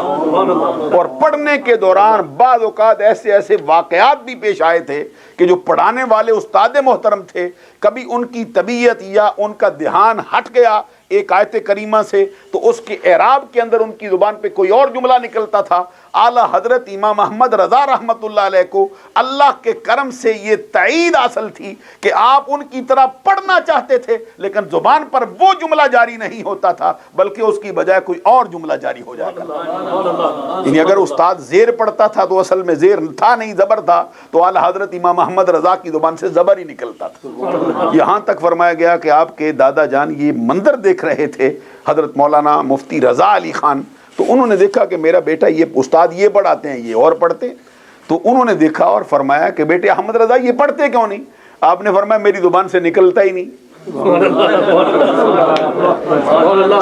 اور پڑھنے کے دوران بعض اوقات ایسے واقعات بھی پیش آئے تھے کہ جو پڑھانے والے استاد محترم تھے، کبھی ان کی طبیعت یا ان کا دھیان ہٹ گیا ایک آیت کریمہ سے تو اس کے اعراب کے اندر ان کی زبان پہ کوئی اور جملہ نکلتا تھا۔ اعلیٰ حضرت امام احمد رضا رحمۃ اللہ علیہ کو اللہ کے کرم سے یہ تائید حاصل تھی کہ آپ ان کی طرح پڑھنا چاہتے تھے لیکن زبان پر وہ جملہ جاری نہیں ہوتا تھا بلکہ اس کی بجائے کوئی اور جملہ جاری ہو جاتا تھا۔ یعنی اگر استاد زیر پڑھتا تھا تو اصل میں زیر تھا نہیں، زبر تھا، تو اعلیٰ حضرت امام احمد رضا کی زبان سے زبر ہی نکلتا تھا۔ یہاں تک فرمایا گیا کہ آپ کے دادا جان یہ منظر دیکھ رہے تھے، حضرت مولانا مفتی رضا علی خان، تو انہوں نے دیکھا کہ میرا بیٹا یہ استاد یہ پڑھاتے ہیں یہ اور پڑھتے، تو انہوں نے دیکھا اور فرمایا کہ بیٹے احمد رضا یہ پڑھتے کیوں نہیں؟ آپ نے فرمایا میری زبان سے نکلتا ہی نہیں۔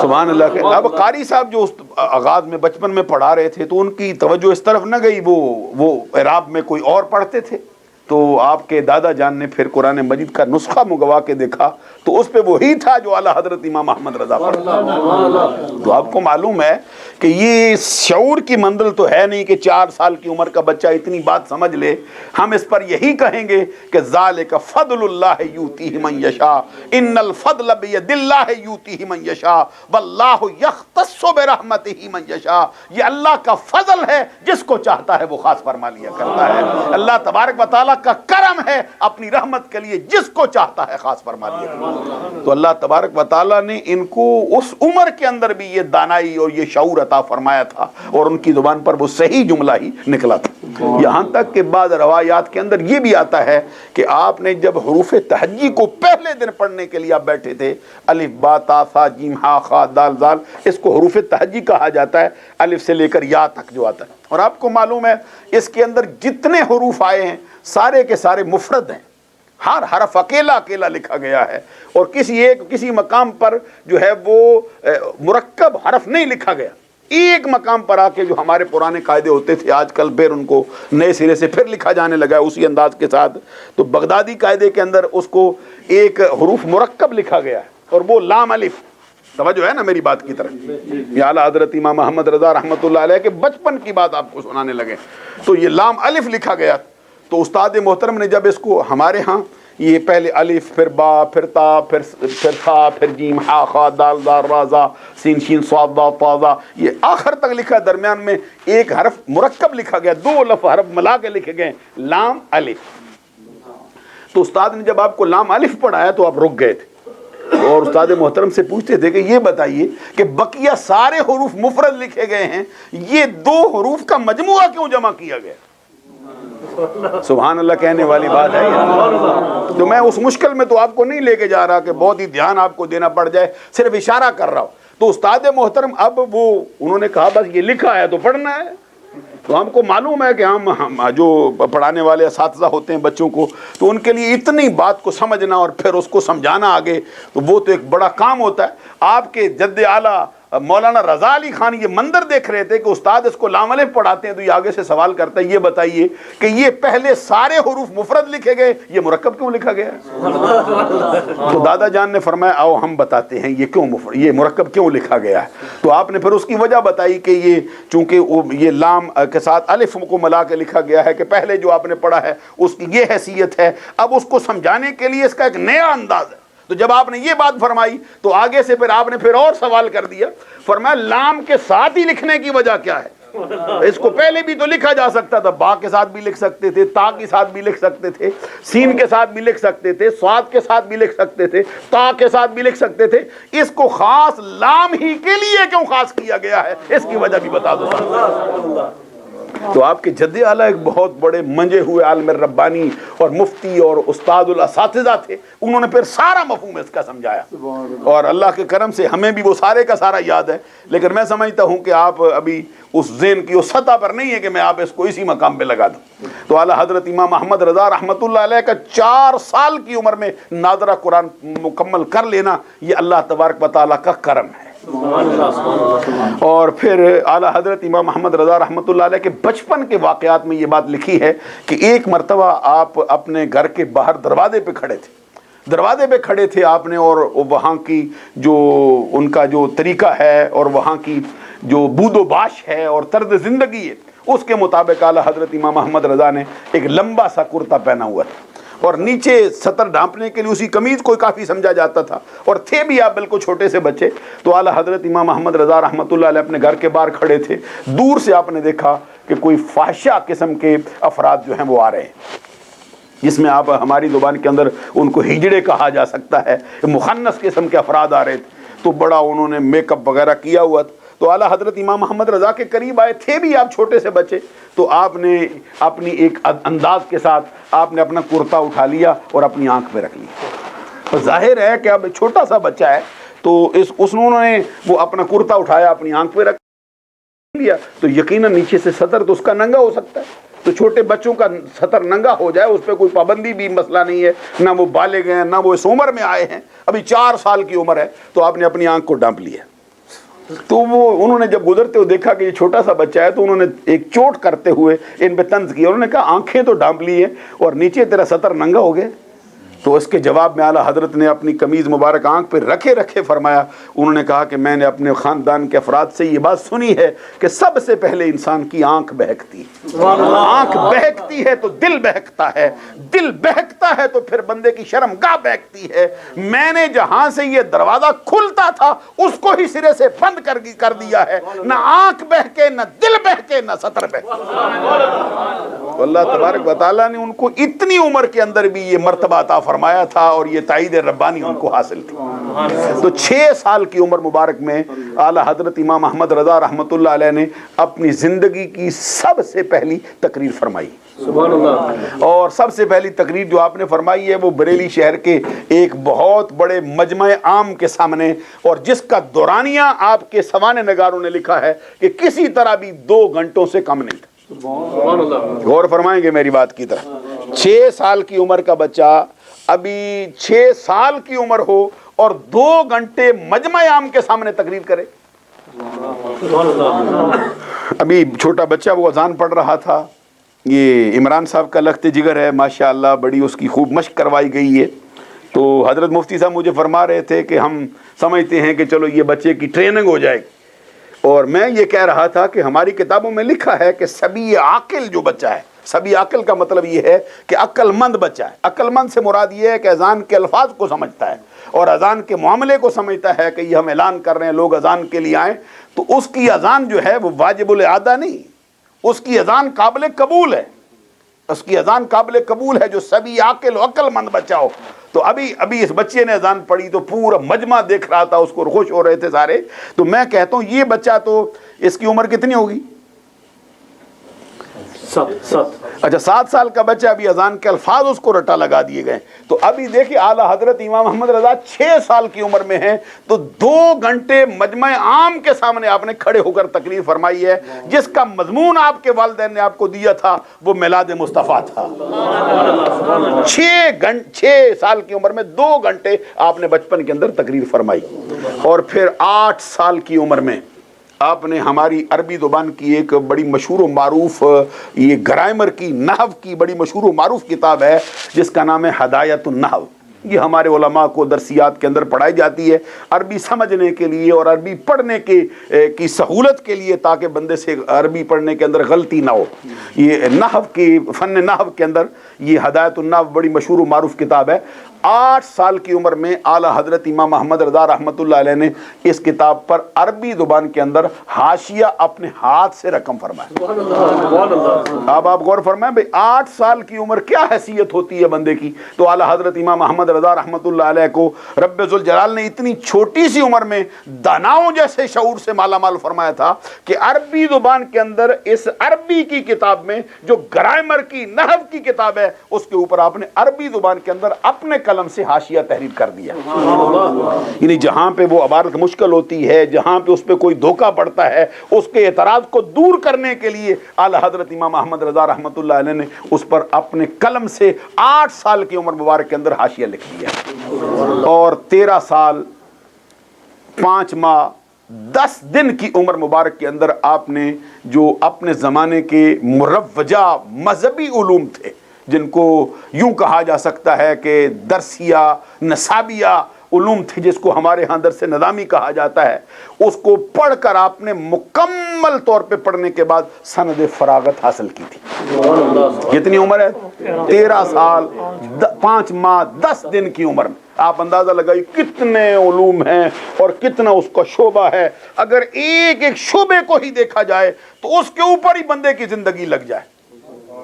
سبحان اللہ۔ کہ اب قاری صاحب جو آغاز میں بچپن میں پڑھا رہے تھے تو ان کی توجہ اس طرف نہ گئی، وہ اعراب میں کوئی اور پڑھتے تھے، تو آپ کے دادا جان نے پھر قرآن مجید کا نسخہ منگوا کے دیکھا تو اس پہ وہی تھا جو اعلیٰ حضرت امام احمد رضا پڑھا۔ تو آپ کو معلوم ہے کہ یہ شعور کی منزل تو ہے نہیں کہ 4 سال کی عمر کا بچہ اتنی بات سمجھ لے۔ ہم اس پر یہی کہیں گے کہ ذالک فضل اللہ یؤتیہ من یشاء، ان الفضل بید اللہ یؤتیہ من یشاء واللہ یختص برحمتہ من یشاء۔ یہ اللہ کا فضل ہے، جس کو چاہتا ہے وہ خاص فرما لیا کرتا ہے۔ اللہ تبارک و تعالیٰ کا کرم ہے اپنی رحمت کے لیے جس کو چاہتا ہے خاص فرما لیا کرتا ہے۔ تو اللہ تبارک و تعالیٰ نے ان کو اس عمر کے اندر بھی یہ دانائی اور یہ شعور عطا فرمایا تھا اور ان کی زبان پر وہ صحیح جملہ ہی نکلا تھا۔ یہاں تک کہ بعض روایات کے اندر یہ بھی آتا ہے کہ آپ نے جب حروف تہجی کو پہلے دن پڑھنے کے لیے آپ بیٹھے تھے، الف با تا ثا جیم ہا خا دال ذال، اس کو حروف تہجی کہا جاتا ہے، الف سے لے کر یا تک جو آتا ہے. اور آپ کو معلوم ہے اس کے اندر جتنے حروف آئے ہیں سارے کے سارے مفرد ہیں، ہر حرف اکیلا اکیلا لکھا گیا ہے، اور کسی مقام پر جو ہے وہ مرکب حرف نہیں لکھا گیا. ایک مقام پر آ کے جو ہمارے پرانے قاعدے ہوتے تھے آج کل پھر ان کو نئے سرے سے پھر لکھا جانے لگا ہے اسی انداز کے ساتھ، تو بغدادی قاعدے کے اندر اس کو ایک حروف مرکب لکھا گیا ہے، اور وہ لام الف. توجہ ہے نا میری بات کی طرف؟ یہ اعلیٰ حضرت امام محمد رضا رحمۃ اللہ علیہ کے بچپن کی بات آپ کو سنانے لگے. تو یہ لام الف لکھا گیا. تو استاد محترم نے جب اس کو ہمارے ہاں یہ پہلے الف، پھر با، پھر تا، پھر تھا، پھر جیم ہا خا دال ذال را زا سین شین صاد ضاد طا ظا، یہ آخر تک لکھا. درمیان میں ایک حرف مرکب لکھا گیا، دو لفظ حرف ملا کے لکھے گئے لام الف. تو استاد نے جب آپ کو لام الف پڑھایا تو آپ رک گئے تھے، اور استاد محترم سے پوچھتے تھے کہ یہ بتائیے کہ بقیہ سارے حروف مفرد لکھے گئے ہیں، یہ دو حروف کا مجموعہ کیوں جمع کیا گیا؟ سبحان اللہ کہنے والی بات ہے. تو میں اس مشکل میں تو آپ کو نہیں لے کے جا رہا کہ بہت ہی دھیان آپ کو دینا پڑ جائے، صرف اشارہ کر رہا ہوں. تو استاد محترم اب وہ انہوں نے کہا بس یہ لکھا ہے تو پڑھنا ہے. تو ہم کو معلوم ہے کہ ہم جو پڑھانے والے اساتذہ ہوتے ہیں بچوں کو، تو ان کے لیے اتنی بات کو سمجھنا اور پھر اس کو سمجھانا آگے، تو وہ تو ایک بڑا کام ہوتا ہے. آپ کے جد اعلیٰ مولانا رضا علی خان یہ منظر دیکھ رہے تھے کہ استاد اس کو لام الف پڑھاتے ہیں، تو یہ آگے سے سوال کرتا ہے یہ بتائیے کہ یہ پہلے سارے حروف مفرد لکھے گئے، یہ مرکب کیوں لکھا گیا؟ تو دادا جان نے فرمایا آؤ ہم بتاتے ہیں یہ مرکب کیوں لکھا گیا ہے. تو آپ نے پھر اس کی وجہ بتائی کہ یہ چونکہ یہ لام کے ساتھ الف کو ملا کے لکھا گیا ہے کہ پہلے جو آپ نے پڑھا ہے اس کی یہ حیثیت ہے. اب اس کو سمجھانے کے لیے اس کا ایک نیا انداز ہے. تو جب آپ نے یہ بات فرمائی تو آگے سے پھر آپ نے پھر اور سوال کر دیا. فرمایا لام کے ساتھ ہی لکھنے کی وجہ کیا ہے؟ اس کو پہلے بھی تو لکھا جا سکتا تھا، با کے ساتھ بھی لکھ سکتے تھے، تا کے ساتھ بھی لکھ سکتے تھے، سین کے ساتھ بھی لکھ سکتے تھے، صاد کے ساتھ بھی لکھ سکتے تھے، تا کے ساتھ بھی لکھ سکتے تھے. اس کو خاص لام ہی کے لیے کیوں خاص کیا گیا ہے؟ اس کی وجہ بھی بتا دو. تو آپ کے جد اعلیٰ ایک بہت بڑے منجے ہوئے عالم ربانی اور مفتی اور استاد الاساتذہ تھے. انہوں نے پھر سارا مفہوم اس کا سمجھایا، اور اللہ کے کرم سے ہمیں بھی وہ سارے کا سارا یاد ہے. لیکن میں سمجھتا ہوں کہ آپ ابھی اس ذہن کی اس سطح پر نہیں ہے کہ میں آپ اس کو اسی مقام پہ لگا دوں. تو اعلیٰ حضرت امام احمد رضا رحمۃ اللہ علیہ کا 4 سال کی عمر میں ناظرہ قرآن مکمل کر لینا یہ اللہ تبارک و تعالیٰ کا کرم ہے. اور پھر اعلیٰ حضرت امام محمد رضا رحمۃ اللہ علیہ کے بچپن کے واقعات میں یہ بات لکھی ہے کہ ایک مرتبہ آپ اپنے گھر کے باہر دروازے پہ کھڑے تھے آپ نے، اور وہاں کی جو ان کا جو طریقہ ہے اور وہاں کی جو بود و باش ہے اور طرز زندگی ہے اس کے مطابق اعلیٰ حضرت امام محمد رضا نے ایک لمبا سا کرتا پہنا ہوا تھا، اور نیچے سطر ڈھانپنے کے لیے اسی قمیض کو کافی سمجھا جاتا تھا، اور تھے بھی آپ بالکل چھوٹے سے بچے. تو اعلیٰ حضرت امام محمد رضا رحمۃ اللہ علیہ اپنے گھر کے باہر کھڑے تھے. دور سے آپ نے دیکھا کہ کوئی فاحشہ قسم کے افراد جو ہیں وہ آ رہے ہیں، جس میں آپ ہماری زبان کے اندر ان کو ہجڑے کہا جا سکتا ہے، مخنث قسم کے افراد آ رہے تھے. تو بڑا انہوں نے میک اپ وغیرہ کیا ہوا تھا. تو اعلیٰ حضرت امام محمد رضا کے قریب آئے، تھے بھی آپ چھوٹے سے بچے. تو آپ نے اپنی ایک انداز کے ساتھ آپ نے اپنا کرتا اٹھا لیا اور اپنی آنکھ پہ رکھ لیا. تو ظاہر ہے کہ اب چھوٹا سا بچہ ہے، تو انہوں نے وہ اپنا کرتا اٹھایا، اپنی آنکھ پہ رکھ لیا. تو یقیناً نیچے سے سطر تو اس کا ننگا ہو سکتا ہے. تو چھوٹے بچوں کا سطر ننگا ہو جائے اس پہ کوئی پابندی بھی مسئلہ نہیں ہے، نہ وہ بالغ ہیں نہ وہ اس عمر میں آئے ہیں، ابھی 4 سال کی عمر ہے. تو آپ نے اپنی آنکھ کو ڈھانپ لیا. تو وہ انہوں نے جب گزرتے ہوئے دیکھا کہ یہ چھوٹا سا بچہ ہے، تو انہوں نے ایک چوٹ کرتے ہوئے ان پہ طنز کیا. انہوں نے کہا آنکھیں تو ڈھانپ لی ہیں اور نیچے تیرا سطر ننگا ہو گیا. تو اس کے جواب میں اعلیٰ حضرت نے اپنی قمیض مبارک آنکھ پہ رکھے فرمایا، انہوں نے کہا کہ میں نے اپنے خاندان کے افراد سے یہ بات سنی ہے کہ سب سے پہلے انسان کی آنکھ بہکتی ہے. آنکھ بہکتی ہے تو دل بہکتا ہے، دل بہکتا ہے تو پھر بندے کی شرمگاہ بہکتی ہے. میں نے جہاں سے یہ دروازہ کھلتا تھا اس کو ہی سرے سے بند کر دیا ہے. نہ آنکھ بہکے، نہ دل بہکے، نہ سطر بہکے. اللہ تبارک و تعالیٰ نے ان کو اتنی عمر کے اندر بھی یہ مرتبہ عطا فرمایا تھا اور یہ تائید ربانی ان کو حاصل تھی۔ تو 6 سال کی عمر مبارک میں اعلیٰ حضرت امام احمد رضا رحمۃ اللہ علیہ نے اپنی زندگی کی سب سے پہلی تقریر فرمائی۔ سبحان اللہ۔ اور سب سے پہلی تقریر جو آپ نے فرمائی ہے وہ بریلی شہر کے ایک بہت بڑے مجمع عام کے سامنے، اور جس کا دورانیہ آپ کے سوانح نگاروں نے لکھا ہے کہ کسی طرح بھی 2 گھنٹوں سے کم نہیں تھا۔ سبحان اللہ۔ غور فرمائیں گے میری بات کی طرف۔ 6 سال کی عمر کا بچہ ابھی 6 سال کی عمر ہو اور 2 گھنٹے مجمع عام کے سامنے تقریر کرے۔ سبحان اللہ۔ ابھی چھوٹا بچہ وہ اذان پڑھ رہا تھا، یہ عمران صاحب کا لخت جگر ہے ماشاءاللہ، بڑی اس کی خوب مشق کروائی گئی ہے۔ تو حضرت مفتی صاحب مجھے فرما رہے تھے کہ ہم سمجھتے ہیں کہ چلو یہ بچے کی ٹریننگ ہو جائے گی، اور میں یہ کہہ رہا تھا کہ ہماری کتابوں میں لکھا ہے کہ سبی عاقل جو بچہ ہے، سبی عاقل کا مطلب یہ ہے کہ عقل مند بچہ ہے۔ عقل مند سے مراد یہ ہے کہ اذان کے الفاظ کو سمجھتا ہے اور اذان کے معاملے کو سمجھتا ہے کہ یہ ہم اعلان کر رہے ہیں لوگ اذان کے لیے آئیں، تو اس کی اذان جو ہے وہ واجب الادا نہیں، اس کی اذان قابل قبول ہے، اس کی اذان قابل قبول ہے جو سبی عاقل و عقل مند بچہ ہو۔ تو ابھی اس بچے نے اذان پڑھی تو پورا مجمع دیکھ رہا تھا، اس کو خوش ہو رہے تھے سارے۔ تو میں کہتا ہوں یہ بچہ تو اس کی عمر کتنی ہوگی؟ 7۔ اچھا 7 سال کا بچہ، ابھی اذان کے الفاظ اس کو رٹا لگا دیے گئے۔ تو ابھی دیکھیں اعلیٰ حضرت امام احمد رضا 6 سال کی عمر میں ہیں، تو 2 گھنٹے مجمع عام کے سامنے آپ نے کھڑے ہو کر تقریر فرمائی ہے، جس کا مضمون آپ کے والدین نے آپ کو دیا تھا وہ میلاد مصطفیٰ تھا۔ 6 سال کی عمر میں 2 گھنٹے آپ نے بچپن کے اندر تقریر فرمائی، اور پھر 8 سال کی عمر میں آپ نے ہماری عربی زبان کی ایک بڑی مشہور و معروف، یہ گرامر کی، نحو کی بڑی مشہور و معروف کتاب ہے جس کا نام ہے ہدایت النحو۔ یہ ہمارے علماء کو درسیات کے اندر پڑھائی جاتی ہے عربی سمجھنے کے لیے اور عربی پڑھنے کی سہولت کے لیے، تاکہ بندے سے عربی پڑھنے کے اندر غلطی نہ ہو۔ یہ نحو کی فن نحو کے اندر یہ ہدایت النحو بڑی مشہور و معروف کتاب ہے۔ 8 سال کی عمر میں اعلیٰ حضرت امام احمد رضا رحمۃ اللہ علیہ نے اس کتاب پر عربی زبان کے اندر حاشیہ اپنے ہاتھ سے رقم فرمایا۔ اب آپ غور فرمائیں بھئی 8 سال کی عمر کیا حیثیت ہوتی ہے بندے کی، تو اعلیٰ حضرت امام احمد رضا رحمۃ اللہ علیہ کو رب ذوالجلال نے اتنی چھوٹی سی عمر میں داناؤں جیسے شعور سے مالا مال فرمایا تھا کہ عربی زبان کے اندر اس عربی کی کتاب میں جو گرامر کی، نحو کی کتاب ہے، اس کے اوپر آپ نے عربی زبان کے اندر اپنے قلم سے حاشیہ تحریر کر دیا۔ یعنی جہاں پہ وہ عبارت مشکل ہوتی ہے، جہاں پہ اس پہ کوئی دھوکہ پڑتا ہے، اس کے اعتراض کو دور کرنے کے لیے اعلیٰ حضرت امام احمد رضا رحمۃ اللہ علیہ نے اس پر اپنے قلم سے 8 سال کی عمر مبارک کے اندر حاشیہ لکھ دیا، اور 13 سال 5 ماہ 10 دن کی عمر مبارک کے اندر آپ نے جو اپنے زمانے کے مروجہ مذہبی علوم تھے، جن کو یوں کہا جا سکتا ہے کہ درسیہ نصابیہ علوم تھے، جس کو ہمارے ہاں درس نظامی کہا جاتا ہے، اس کو پڑھ کر آپ نے مکمل طور پہ پڑھنے کے بعد سند فراغت حاصل کی تھی۔ کتنی عمر ہے؟ 13 سال 5 ماہ 10 دن کی عمر میں۔ آپ اندازہ لگائیے کتنے علوم ہیں اور کتنا اس کا شعبہ ہے۔ اگر ایک ایک شعبے کو ہی دیکھا جائے تو اس کے اوپر ہی بندے کی زندگی لگ جائے۔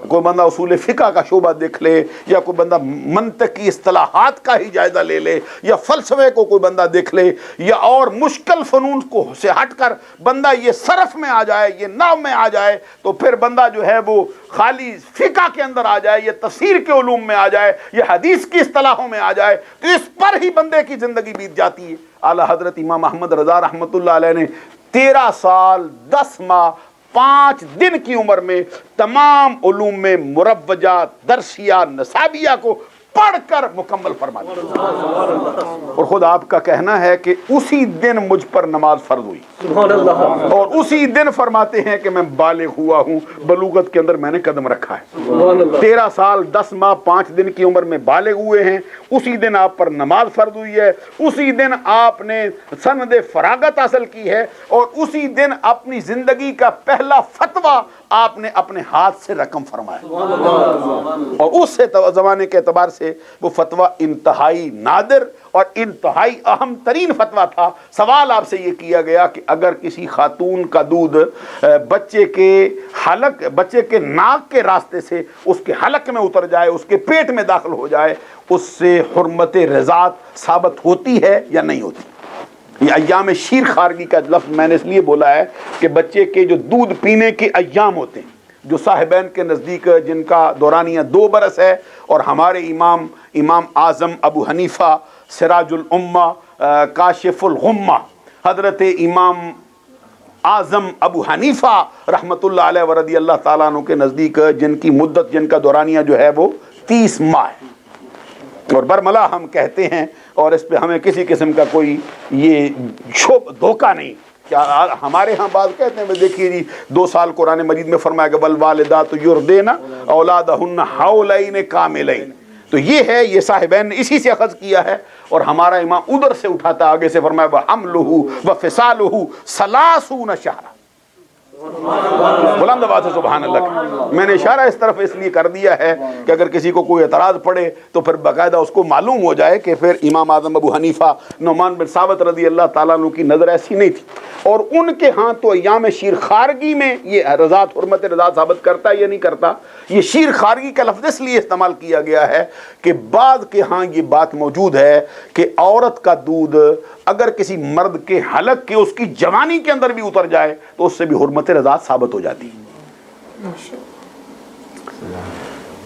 کوئی بندہ اصول فقہ کا شعبہ دیکھ لے، یا کوئی بندہ منطقی اصطلاحات کا ہی جائزہ لے لے، یا فلسفے کو کوئی بندہ دیکھ لے، یا اور مشکل فنون کو سے ہٹ کر بندہ یہ صرف میں آ جائے، یہ نحو میں آ جائے، تو پھر بندہ جو ہے وہ خالی فقہ کے اندر آ جائے، یا تفسیر کے علوم میں آ جائے، یا حدیث کی اصطلاحوں میں آ جائے، تو اس پر ہی بندے کی زندگی بیت جاتی ہے۔ اعلیٰ حضرت امام احمد رضا رحمۃ اللہ علیہ نے 13 سال 10 ماہ 5 دن کی عمر میں تمام علوم میں مروجہ درسیہ نصابیہ کو پڑھ کر مکمل فرما دیا، اور خود آپ کا کہنا ہے کہ اسی دن مجھ پر نماز فرض ہوئی، اور اسی دن فرماتے ہیں کہ میں بالغ ہوا ہوں، بلوغت کے اندر میں نے قدم رکھا ہے۔ 13 سال 10 ماہ 5 دن کی عمر میں بالغ ہوئے ہیں، اسی دن آپ پر نماز فرض ہوئی ہے، اسی دن آپ نے سند فراغت حاصل کی ہے، اور اسی دن اپنی زندگی کا پہلا فتویٰ آپ نے اپنے ہاتھ سے رقم فرمایا، اور اس سے زمانے کے اعتبار سے وہ فتویٰ انتہائی نادر اور انتہائی اہم ترین فتویٰ تھا۔ سوال آپ سے یہ کیا گیا کہ اگر کسی خاتون کا دودھ بچے کے ناک کے راستے سے اس کے حلق میں اتر جائے، اس کے پیٹ میں داخل ہو جائے، اس سے حرمت رضاعت ثابت ہوتی ہے یا نہیں ہوتی؟ یہ ایام شیر خارگی کا لفظ میں نے اس لیے بولا ہے کہ بچے کے جو دودھ پینے کے ایام ہوتے ہیں، جو صاحبین کے نزدیک جن کا دورانیہ 2 برس ہے، اور ہمارے امام اعظم ابو حنیفہ سراج الامہ کاشف الغمہ، حضرت امام اعظم ابو حنیفہ رحمۃ اللہ علیہ ورضی اللہ تعالیٰ عنہ کے نزدیک جن کی مدت، جن کا دورانیہ جو ہے وہ 30 ماہ ہے، اور برملا ہم کہتے ہیں، اور اس پہ ہمیں کسی قسم کا کوئی یہ دھوکہ نہیں۔ کیا ہمارے ہاں بعض کہتے ہیں دیکھیے جی 2 سال قرآن مجید میں فرمایا کہ والوالدات یرضعن اولادہن حولین کاملین، تو یہ ہے، یہ صاحبین نے اسی سے اخذ کیا ہے، اور ہمارا امام ادھر سے اٹھاتا آگے سے فرمایا وحملہ وفصالہ 30 شہرا۔ بلند آواز سے سبحان اللہ۔ میں نے اشارہ اس طرف اس لیے کر دیا ہے کہ اگر کسی کو کوئی اعتراض پڑے تو پھر باقاعدہ اس کو معلوم ہو جائے کہ پھر امام اعظم ابو حنیفہ نعمان بن ثابت رضی اللہ تعالیٰ عنہ کی نظر ایسی نہیں تھی، اور ان کے ہاں تو ایام شیر خارگی میں یہ رضاعت، حرمت رضاعت ثابت کرتا ہے یا نہیں کرتا؟ یہ شیر خارگی کا لفظ اس لیے استعمال کیا گیا ہے کہ بعض کے ہاں یہ بات موجود ہے کہ عورت کا دودھ اگر کسی مرد کے حلق کے اس کی جوانی کے اندر بھی اتر جائے تو اس سے بھی حرمت رضاعت ثابت ہو جاتی ہے۔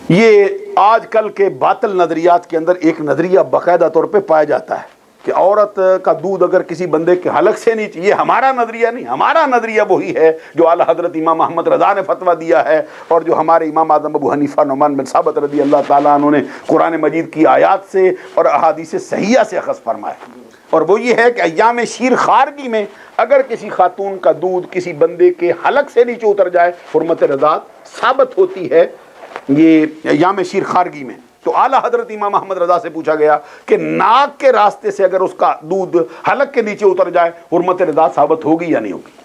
یہ آج کل کے باطل نظریات کے اندر ایک نظریہ باقاعدہ طور پہ پایا جاتا ہے کہ عورت کا دودھ اگر کسی بندے کے حلق سے نہیں چاہیے۔ ہمارا نظریہ نہیں، ہمارا نظریہ وہی ہے جو اعلیٰ حضرت امام احمد رضا نے فتویٰ دیا ہے، اور جو ہمارے امام اعظم ابو حنیفہ نعمان بن ثابت رضی اللہ تعالیٰ عنہ نے قرآن مجید کی آیات سے اور احادیث صحیحہ سے اخذ فرمایا، اور وہ یہ ہے کہ ایام شیر خارگی میں اگر کسی خاتون کا دودھ کسی بندے کے حلق سے نیچے اتر جائے حرمت رضاعت ثابت ہوتی ہے، یہ ایام شیر خارگی میں۔ تو اعلیٰ حضرت امام احمد رضا سے پوچھا گیا کہ ناک کے راستے سے اگر اس کا دودھ حلق کے نیچے اتر جائے حرمت رضاعت ثابت ہوگی یا نہیں ہوگی؟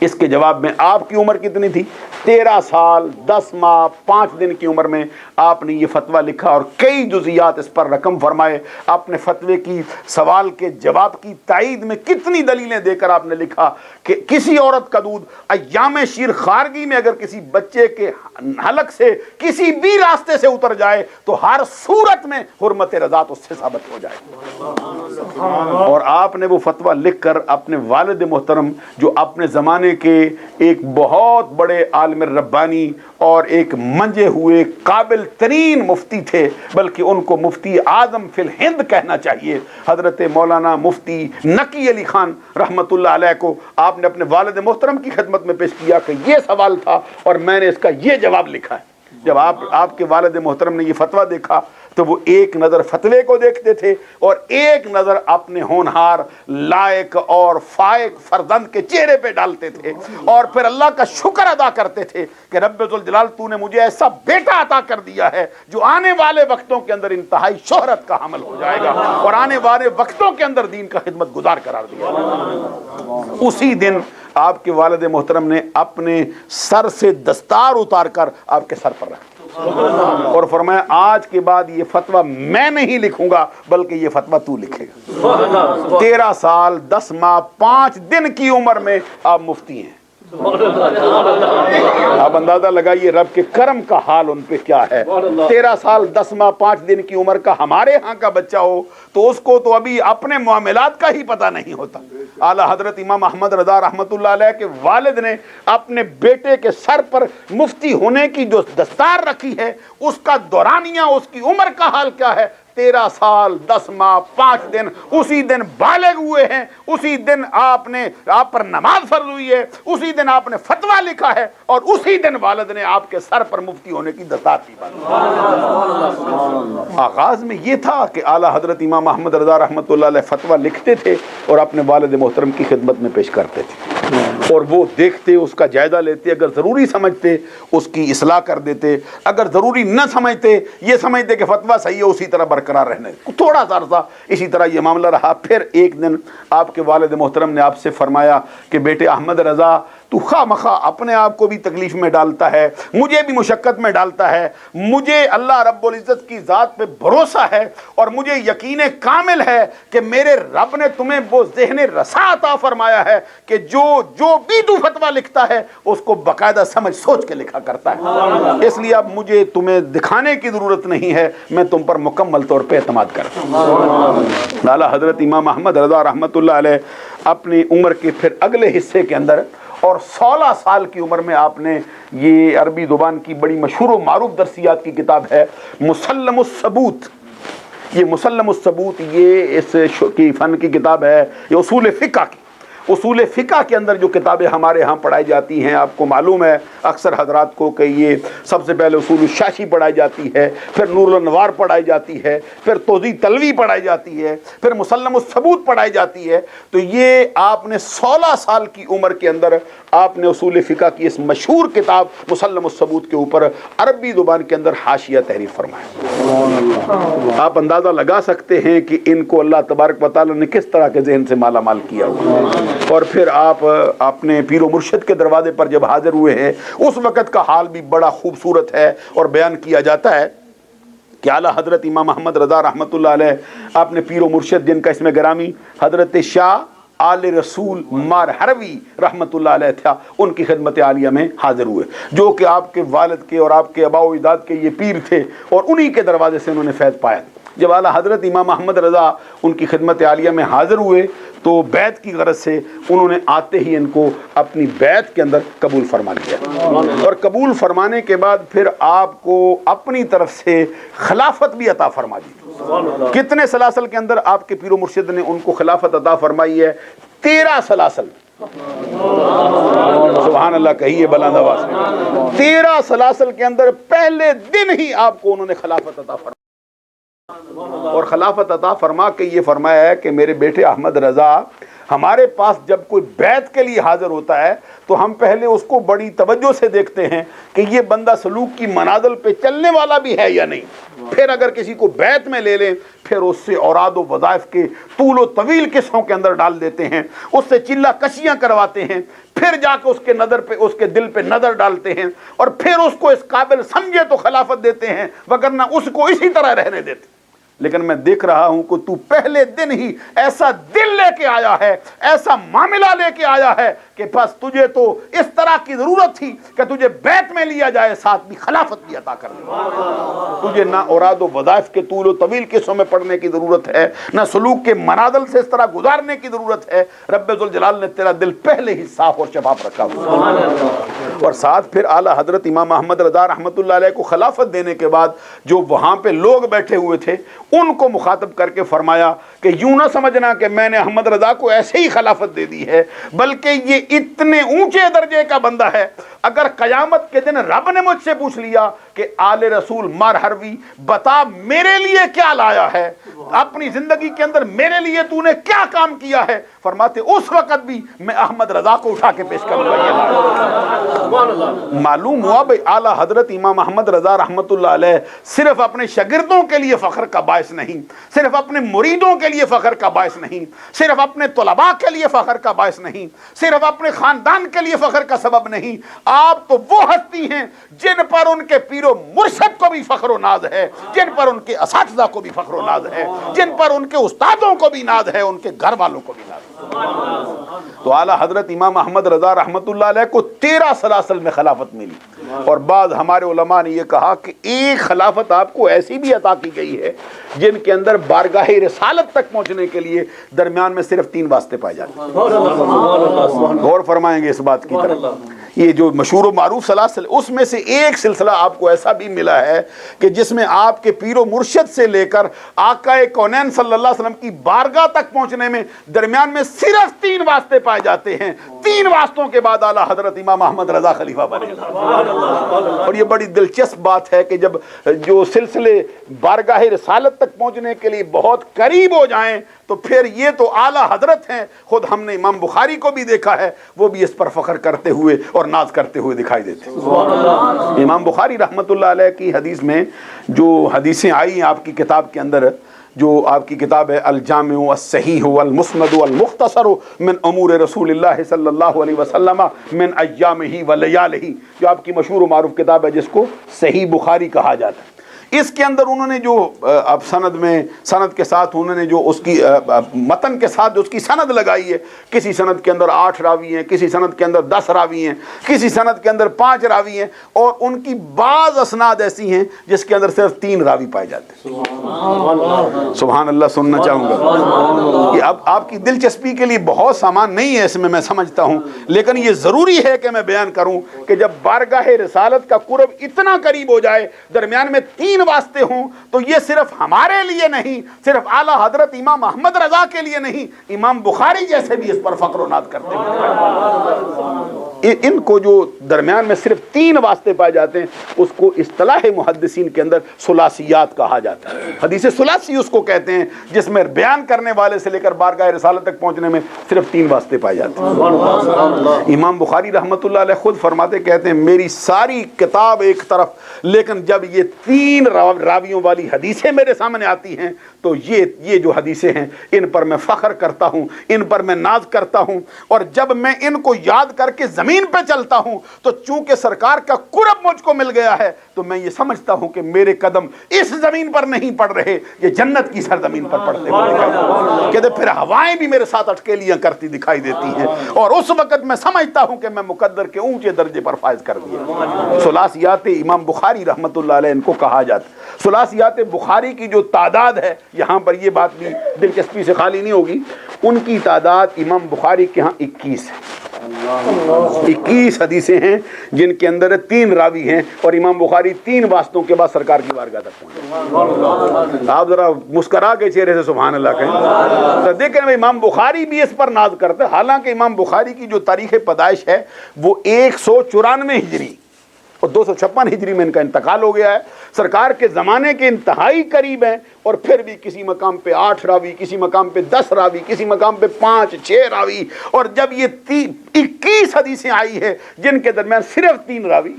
اس کے جواب میں آپ کی عمر کتنی تھی؟ 13 سال 10 ماہ 5 دن کی عمر میں آپ نے یہ فتویٰ لکھا، اور کئی جزیات اس پر رقم فرمائے۔ آپ نے فتوے کی سوال کے جواب کی تائید میں کتنی دلیلیں دے کر آپ نے لکھا کہ کسی عورت کا دودھ ایام شیر خارگی میں اگر کسی بچے کے حلق سے کسی بھی راستے سے اتر جائے تو ہر صورت میں حرمت رضاعت اس سے ثابت ہو جائے۔ اور آپ نے وہ فتویٰ لکھ کر اپنے والد محترم جو اپنے زمانے کے ایک بہت بڑے عالم ربانی اور ایک منجے ہوئے قابل ترین مفتی تھے، بلکہ ان کو مفتی اعظم فی الہند کہنا چاہیے، حضرت مولانا مفتی نقی علی خان رحمۃ اللہ علیہ کو آپ نے اپنے والد محترم کی خدمت میں پیش کیا کہ یہ سوال تھا اور میں نے اس کا یہ جواب لکھا ہے۔ جب آپ کے والد محترم نے یہ فتویٰ دیکھا تو وہ ایک نظر فتوے کو دیکھتے تھے اور ایک نظر اپنے ہونہار لائق اور فائق فرزند کے چہرے پہ ڈالتے تھے، اور پھر اللہ کا شکر ادا کرتے تھے کہ رب ذوالجلال تو نے مجھے ایسا بیٹا عطا کر دیا ہے جو آنے والے وقتوں کے اندر انتہائی شہرت کا حامل ہو جائے گا، اور آنے والے وقتوں کے اندر دین کا خدمت گزار قرار دیا گا۔ اسی دن آپ کے والد محترم نے اپنے سر سے دستار اتار کر آپ کے سر پر رکھا اور فرمایا آج کے بعد یہ فتویٰ میں نہیں لکھوں گا بلکہ یہ فتویٰ تو لکھے گا۔ 13 سال 10 ماہ 5 دن کی عمر میں آپ مفتی ہیں۔ آپ اندازہ لگائیے رب کے کرم کا حال ان پہ کیا ہے۔ 13 سال 10 ماہ 5 دن کی عمر کا ہمارے ہاں کا بچہ ہو تو اس کو تو ابھی اپنے معاملات کا ہی پتہ نہیں ہوتا۔ اعلیٰ حضرت امام احمد رضا رحمۃ اللہ علیہ کے والد نے اپنے بیٹے کے سر پر مفتی ہونے کی جو دستار رکھی ہے اس کا دورانیہ، اس کی عمر کا حال کیا ہے؟ 13 سال 10 ماہ 5 دن، اسی دن بالغ ہوئے ہیں، اسی دن آپ پر نماز فرض ہوئی ہے، اسی دن آپ نے فتویٰ لکھا ہے، اور اسی دن والد نے آپ کے سر پر مفتی ہونے کی دستار دی۔ آغاز میں یہ تھا کہ اعلیٰ حضرت امام احمد رضا رحمۃ اللہ علیہ فتویٰ لکھتے تھے اور اپنے والد محترم کی خدمت میں پیش کرتے تھے، اور وہ دیکھتے، اس کا جائزہ لیتے، اگر ضروری سمجھتے اس کی اصلاح کر دیتے، اگر ضروری نہ سمجھتے، یہ سمجھتے کہ فتویٰ صحیح ہے اسی طرح برقرار رہنے۔ تھوڑا سا عرصہ اسی طرح یہ معاملہ رہا۔ پھر ایک دن آپ کے والد محترم نے آپ سے فرمایا کہ بیٹے احمد رضا تو خواہ مخواہ اپنے آپ کو بھی تکلیف میں ڈالتا ہے، مجھے بھی مشقت میں ڈالتا ہے. مجھے اللہ رب العزت کی ذات پہ بھروسہ ہے اور مجھے یقین کامل ہے کہ میرے رب نے تمہیں وہ ذہن رسا عطا فرمایا ہے کہ جو بھی تو فتویٰ لکھتا ہے اس کو باقاعدہ سمجھ سوچ کے لکھا کرتا ہے. اس لیے اب مجھے تمہیں دکھانے کی ضرورت نہیں ہے، میں تم پر مکمل طور پہ اعتماد کرتا ہوں. اعلیٰ حضرت امام احمد رضا رحمۃ اللہ علیہ اپنی عمر کے پھر اگلے حصے کے اندر اور 16 سال کی عمر میں آپ نے یہ عربی زبان کی بڑی مشہور و معروف درسیات کی کتاب ہے مسلم الثبوت. یہ مسلم الثبوت یہ اس کی فن کی کتاب ہے، یہ اصول فقہ کی. اصول فقہ کے اندر جو کتابیں ہمارے ہاں پڑھائی جاتی ہیں، آپ کو معلوم ہے اکثر حضرات کو کہ یہ سب سے پہلے اصول الشاشی پڑھائی جاتی ہے، پھر نور الانوار پڑھائی جاتی ہے، پھر توضیح تلوی پڑھائی جاتی ہے، پھر مسلم الثبوت پڑھائی جاتی ہے. تو یہ آپ نے 16 سال کی عمر کے اندر آپ نے اصول فقہ کی اس مشہور کتاب مسلم الثبوت کے اوپر عربی زبان کے اندر حاشیہ تحریر فرمایا. آپ اندازہ لگا سکتے ہیں کہ ان کو اللہ تبارک و تعالی نے کس طرح کے ذہن سے مالا مال کیا ہوا. اور پھر آپ اپنے پیر و مرشد کے دروازے پر جب حاضر ہوئے ہیں اس وقت کا حال بھی بڑا خوبصورت ہے اور بیان کیا جاتا ہے کہ اعلیٰ حضرت امام احمد رضا رحمۃ اللہ علیہ اپنے پیر و مرشد جن کا اسم گرامی حضرت شاہ آل رسول مار حروی رحمۃ اللہ علیہ تھا، ان کی خدمت عالیہ میں حاضر ہوئے، جو کہ آپ کے والد کے اور آپ کے آباء و اجداد کے یہ پیر تھے اور انہی کے دروازے سے انہوں نے فیض پایا. جب اعلیٰ حضرت امام احمد رضا ان کی خدمت عالیہ میں حاضر ہوئے تو بیعت کی غرض سے انہوں نے آتے ہی ان کو اپنی بیعت کے اندر قبول فرما لیا. اور قبول فرمانے کے بعد پھر آپ کو اپنی طرف سے خلافت بھی عطا فرما دی. کتنے سلاسل کے اندر آپ کے پیر و مرشد نے ان کو خلافت عطا فرمائی ہے؟ 13 سلاسل. سبحان اللہ کہیے بلند آواز میں. 13 سلاسل کے اندر پہلے دن ہی آپ کو انہوں نے خلافت عطا فرمائی. اور خلافت عطا فرما کے یہ فرمایا ہے کہ میرے بیٹے احمد رضا، ہمارے پاس جب کوئی بیعت کے لیے حاضر ہوتا ہے تو ہم پہلے اس کو بڑی توجہ سے دیکھتے ہیں کہ یہ بندہ سلوک کی منازل پہ چلنے والا بھی ہے یا نہیں. پھر اگر کسی کو بیعت میں لے لیں پھر اس سے اوراد و وظائف کے طول و طویل قصوں کے اندر ڈال دیتے ہیں، اس سے چلہ کشیاں کرواتے ہیں، پھر جا کے اس کے نظر پہ اس کے دل پہ نظر ڈالتے ہیں اور پھر اس کو اس قابل سمجھے تو خلافت دیتے ہیں، وگرنہ اس کو اسی طرح رہنے دیتے. لیکن میں دیکھ رہا ہوں کہ تو پہلے دن ہی ایسا دل لے کے آیا ہے، ایسا معاملہ لے کے آیا ہے کہ بس تجھے تو اس طرح کی ضرورت تھی کہ تجھے بیعت میں لیا جائے، ساتھ بھی خلافت بھی عطا کر دی. تجھے نہ اوراد و وظائف کے طول و طویل قصوں میں پڑھنے کی ضرورت ہے، نہ سلوک کے منازل سے اس طرح گزارنے کی ضرورت ہے. رب ذوالجلال نے تیرا دل پہلے ہی صاف اور شفاف رکھا ہوا. اور ساتھ پھر اعلیٰ حضرت امام احمد رضا رحمۃ اللہ علیہ کو خلافت دینے کے بعد جو وہاں پہ لوگ بیٹھے ہوئے تھے ان کو مخاطب کر کے فرمایا کہ یوں نہ سمجھنا کہ میں نے احمد رضا کو ایسے ہی خلافت دے دی ہے، بلکہ یہ اتنے اونچے درجے کا بندہ ہے، اگر قیامت کے دن رب نے مجھ سے پوچھ لیا کہ آل رسول مار حروی بتا میرے لیے کیا لایا ہے، اپنی زندگی کے اندر میرے لیے تو نے کیا کام کیا ہے، فرماتے اس وقت بھی میں احمد رضا کو اٹھا کے پیش کروں گا. معلوم ہوا بھائی اعلیٰ حضرت امام احمد رضا رحمۃ اللہ علیہ صرف اپنے شاگردوں کے لیے فخر کا باعث نہیں، صرف اپنے مریدوں کے لیے فخر کا باعث نہیں، صرف اپنے طلباء کے لیے فخر کا باعث نہیں، صرف اپنے خاندان کے لیے فخر کا سبب نہیں. آپ تو وہ ہستی ہیں جن پر ان کے پیر و مرشد کو بھی فخر و ناز ہے، جن پر ان کے اساتذہ کو بھی فخر و ناز ہے، جن پر ان کے استادوں کو بھی ناز ہے، ان کے گھر والوں کو بھی ناز ہے. تو اعلیٰ حضرت امام احمد رضا رحمۃ اللہ علیہ کو 13 سلاسل میں خلافت ملی. اور بعض ہمارے علماء نے یہ کہا کہ ایک خلافت آپ کو ایسی بھی عطا کی گئی ہے جن کے اندر بارگاہ رسالت تک پہنچنے کے لیے درمیان میں صرف 3 واسطے پائے جاتے ہیں. غور فرمائیں گے اس بات کی طرف. یہ جو مشہور و معروف سلاسل اس میں سے ایک سلسلہ آپ کو ایسا بھی ملا ہے کہ جس میں آپ کے پیر و مرشد سے لے کر آقا کونین صلی اللہ علیہ وسلم کی بارگاہ تک پہنچنے میں درمیان میں صرف 3 واسطے پائے جاتے ہیں. 3 واسطوں کے بعد اعلیٰ حضرت امام احمد رضا خلیفہ بنے. اور یہ بڑی دلچسپ بات ہے کہ جب جو سلسلے بارگاہ رسالت تک پہنچنے کے لیے بہت قریب ہو جائیں تو پھر یہ تو اعلیٰ حضرت ہیں. خود ہم نے امام بخاری کو بھی دیکھا ہے، وہ بھی اس پر فخر کرتے ہوئے اور ناز کرتے ہوئے دکھائی دیتے. امام بخاری رحمۃ اللہ علیہ کی حدیث میں جو حدیثیں آئی ہیں آپ کی کتاب کے اندر جو آپ کی کتاب ہے الجامع الصحیح والمسند والمختصر من امور رسول اللہ صلی اللہ علیہ وسلم من ایامہ و لیالہ، جو آپ کی مشہور و معروف کتاب ہے جس کو صحیح بخاری کہا جاتا ہے، اس کے اندر انہوں نے جو اب سند کے ساتھ انہوں نے جو اس کی متن کے ساتھ جو اس کی سند لگائی ہے، کسی سند کے اندر 8 راوی ہیں، کسی سند کے اندر 10 راوی ہیں، کسی سند کے اندر 5 راوی ہیں، اور ان کی بعض اسناد ایسی ہیں جس کے اندر صرف 3 راوی پائے جاتے ہیں۔ سبحان اللہ سننا چاہوں گا۔ یہ اب آپ کی دلچسپی کے لیے بہت سامان نہیں ہے اس میں سمجھتا ہوں، لیکن یہ ضروری ہے کہ میں بیان کروں کہ جب بارگاہ رسالت کا قرب اتنا قریب ہو جائے، درمیان میں 3 واسطے ہوں، تو یہ صرف ہمارے لیے نہیں، صرف اعلیٰ حضرت امام احمد رضا کے لیے نہیں، امام بخاری جیسے بھی اس پر فخر و ناد کرتے ہیں۔ ان کو جو درمیان میں صرف 3 واسطے پائے جاتے ہیں، اس کو اصطلاح محدثین کے اندر ثلاثیات کہا جاتا ہے۔ حدیث ثلاثی اس کو کہتے ہیں جس میں بیان کرنے والے سے لے کر بارگاہ رسالت تک پہنچنے میں صرف 3 واسطے پائے جاتے ہیں۔ امام بخاری رحمۃ اللہ علیہ خود فرماتے کہتے ہیں میری ساری کتاب ایک طرف، لیکن جب یہ 3 راویوں والی حدیثیں میرے سامنے آتی ہیں تو یہ جو حدیثیں ہیں ان پر میں فخر کرتا ہوں، ان پر میں ناز کرتا ہوں، اور جب میں ان کو یاد کر کے زمین پہ چلتا ہوں تو چونکہ سرکار کا قرب مجھ کو مل گیا ہے تو میں یہ سمجھتا ہوں کہ میرے قدم اس زمین پر نہیں پڑ رہے، یہ جنت کی سرزمین پر پڑتے ہوئے کہتے پھر ہوائیں بھی میرے ساتھ اٹکیلیاں کرتی دکھائی دیتی ہیں، اور اس وقت میں سمجھتا ہوں کہ میں مقدر کے اونچے درجے پر فائز کر دیا۔ ثلاثیات امام بخاری رحمۃ اللہ علیہ ان کو کہا جاتا ہے۔ ثلاثیات بخاری کی جو تعداد ہے، یہاں پر یہ بات بھی دلچسپی سے خالی نہیں ہوگی، ان کی تعداد امام بخاری کے ہاں 21 ہے۔ 21 حدیثیں ہیں جن کے اندر 3 راوی ہیں، اور امام بخاری 3 واسطوں کے بعد سرکار کی بارگاہ تک پہنچے۔ آپ ذرا مسکرا کے چہرے سے سبحان اللہ کہیں تو دیکھیں امام بخاری بھی اس پر ناز کرتے ہیں، حالانکہ امام بخاری کی جو تاریخ پیدائش ہے وہ 194 ہجری اور 256 ہجری میں ان کا انتقال ہو گیا ہے، سرکار کے زمانے کے انتہائی قریب ہیں، اور پھر بھی کسی مقام پہ 8 راوی، کسی مقام پہ 10 راوی، کسی مقام پہ 5-6 راوی، اور جب یہ 21 حدیثیں آئی ہے جن کے درمیان صرف 3 راوی،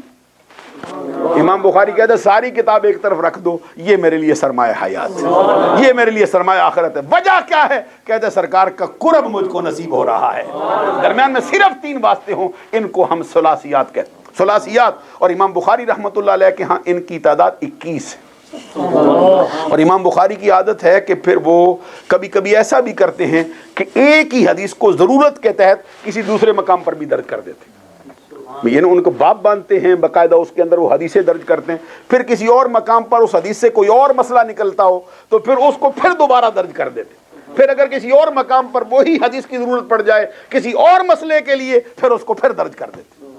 امام بخاری کہتے ہیں ساری کتاب ایک طرف رکھ دو، یہ میرے لیے سرمایہ حیات ہے، یہ میرے لیے سرمایہ آخرت ہے۔ وجہ کیا ہے؟ کہتے ہیں سرکار کا قرب مجھ کو نصیب ہو رہا ہے، درمیان میں صرف 3 واسطے ہوں، ان کو ہم ثلاثیات کہتے ہیں۔ ثلاثیات، اور امام بخاری رحمۃ اللہ علیہ کے ہاں ان کی تعداد 21 ہے، اور امام بخاری کی عادت ہے کہ پھر وہ کبھی کبھی ایسا بھی کرتے ہیں کہ ایک ہی حدیث کو ضرورت کے تحت کسی دوسرے مقام پر بھی درج کر دیتے ہیں، یعنی ان کو باب باندھتے ہیں باقاعدہ، اس کے اندر وہ حدیثیں درج کرتے ہیں، پھر کسی اور مقام پر اس حدیث سے کوئی اور مسئلہ نکلتا ہو تو پھر اس کو پھر دوبارہ درج کر دیتے ہیں، پھر اگر کسی اور مقام پر وہی حدیث کی ضرورت پڑ جائے کسی اور مسئلے کے لیے پھر اس کو پھر درج کر دیتے ہیں۔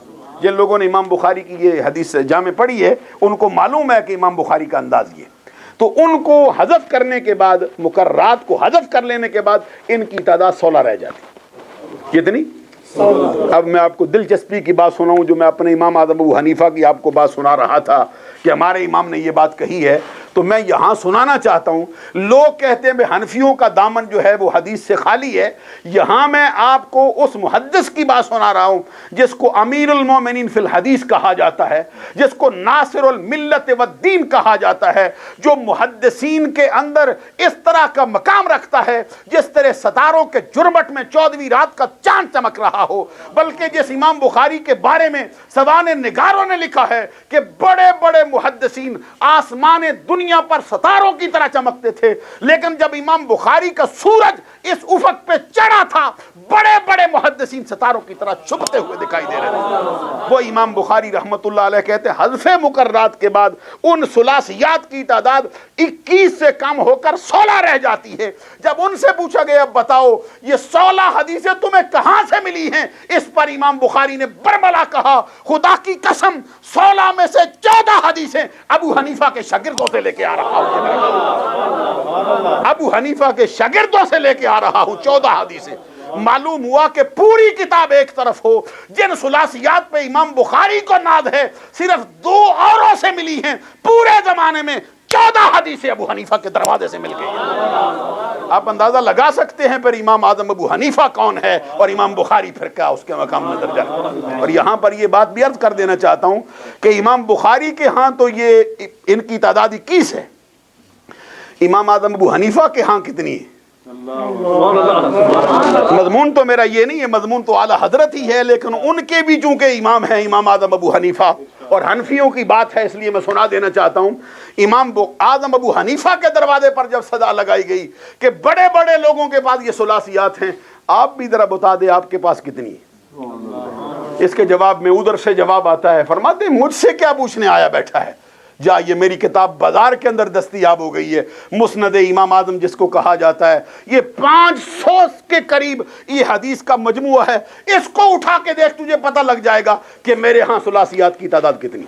جن لوگوں نے امام بخاری کی یہ حدیث جامع پڑھی ہے ان کو معلوم ہے کہ امام بخاری کا انداز یہ، تو ان کو حذف کرنے کے بعد، مقررات کو حذف کر لینے کے بعد ان کی تعداد 16 رہ جاتی۔ کتنی؟ اب میں آپ کو دلچسپی کی بات سناؤں، جو میں اپنے امام اعظم ابو حنیفہ کی آپ کو بات سنا رہا تھا کہ ہمارے امام نے یہ بات کہی ہے، تو میں یہاں سنانا چاہتا ہوں۔ لوگ کہتے ہیں بھائی حنفیوں کا دامن جو ہے وہ حدیث سے خالی ہے، یہاں میں آپ کو اس محدث کی بات سنا رہا ہوں جس کو امیر المومنین فی الحدیث کہا جاتا ہے، جس کو ناصر الملت والدین کہا جاتا ہے، جو محدثین کے اندر اس طرح کا مقام رکھتا ہے جس طرح ستاروں کے جرمٹ میں 14ویں رات کا چاند چمک رہا ہو، بلکہ جس امام بخاری کے بارے میں سوانح نگاروں نے لکھا ہے کہ بڑے بڑے محدثین آسمان دنیا پر ستاروں کی طرح چمکتے تھے، لیکن جب امام بخاری کا سورج اس افق پہ چڑھا تھا بڑے بڑے محدثین ستاروں کی طرح چھپتے ہوئے دکھائی دے رہے تھے۔ وہ امام بخاری رحمۃ اللہ علیہ کہتے ہیں حذف مقررات کے بعد ان ثلاثیات کی تعداد 21 سے کم ہو کر 16 رہ جاتی ہے۔ جب ان سے پوچھا گیا اب بتاؤ یہ 16 حدیثیں تمہیں کہاں سے ملی ہیں، اس پر امام بخاری نے برملا کہا خدا کی قسم 16 میں سے 14 حدیثیں ابو حنیفہ کے شاگردوں سے لے کے آ رہا ہوں، ابو حنیفہ کے شاگردوں سے لے کے آ رہا ہوں 14 حدیثیں۔ معلوم ہوا کہ پوری کتاب ایک طرف ہو، جن ثلاثیات پہ امام بخاری کو ناد ہے صرف 2 اوروں سے ملی ہیں، پورے زمانے میں 14 حدیثیں ابو حنیفہ کے دروازے سے مل گئی۔ آپ اندازہ لگا سکتے ہیں پھر امام اعظم ابو حنیفہ کون ہے اور امام بخاری پھر کیا اس کے مقام میں درجہ ہے۔ اور یہاں پر یہ بات بھی عرض کر دینا چاہتا ہوں کہ امام بخاری کے ہاں تو یہ ان کی تعداد 21 ہے، امام اعظم ابو حنیفہ کے ہاں کتنی ہے؟ مضمون تو میرا یہ نہیں ہے، مضمون تو اعلیٰ حضرت ہی ہے، لیکن ان کے بھی چونکہ امام ہیں امام اعظم ابو حنیفہ، اور حنفیوں کی بات ہے اس لیے میں سنا دینا چاہتا ہوں، امام اعظم ابو حنیفہ کے دروازے پر جب صدا لگائی گئی کہ بڑے بڑے لوگوں کے پاس یہ ثلاثیات ہیں، آپ بھی ذرا بتا دیں آپ کے پاس کتنی ہے؟ اس کے جواب میں ادھر سے جواب آتا ہے، فرماتے ہیں مجھ سے کیا پوچھنے آیا بیٹھا ہے، جا یہ میری کتاب بازار کے اندر دستیاب ہو گئی ہے، مسند امام اعظم جس کو کہا جاتا ہے، یہ 500 کے قریب یہ حدیث کا مجموعہ ہے، اس کو اٹھا کے دیکھ تجھے پتہ لگ جائے گا کہ میرے ہاں ثلاثیات کی تعداد کتنی۔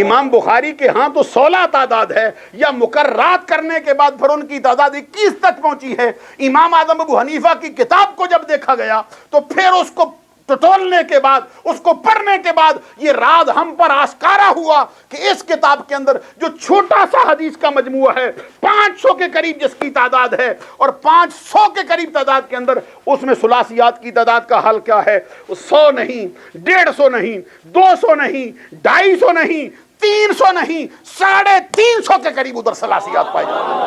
امام بخاری کے ہاں تو 16 تعداد ہے، یا مقررات کرنے کے بعد پھر ان کی تعداد 21 تک پہنچی ہے۔ امام اعظم ابو حنیفہ کی کتاب کو جب دیکھا گیا تو پھر اس کو ٹٹولنے کے بعد، اس کو پڑھنے کے بعد یہ راز ہم پر آشکارا ہوا کہ اس کتاب کے اندر جو چھوٹا سا حدیث کا مجموعہ ہے 500 کے قریب جس کی تعداد ہے، اور 500 کے قریب تعداد کے اندر اس میں ثلاثیات کی تعداد کا حل کیا ہے؟ 100 نہیں، 150 نہیں، 200 نہیں، 250 نہیں، 300 نہیں، 350 کے قریب ادھر ثلاثیات پائے جاتے ہیں۔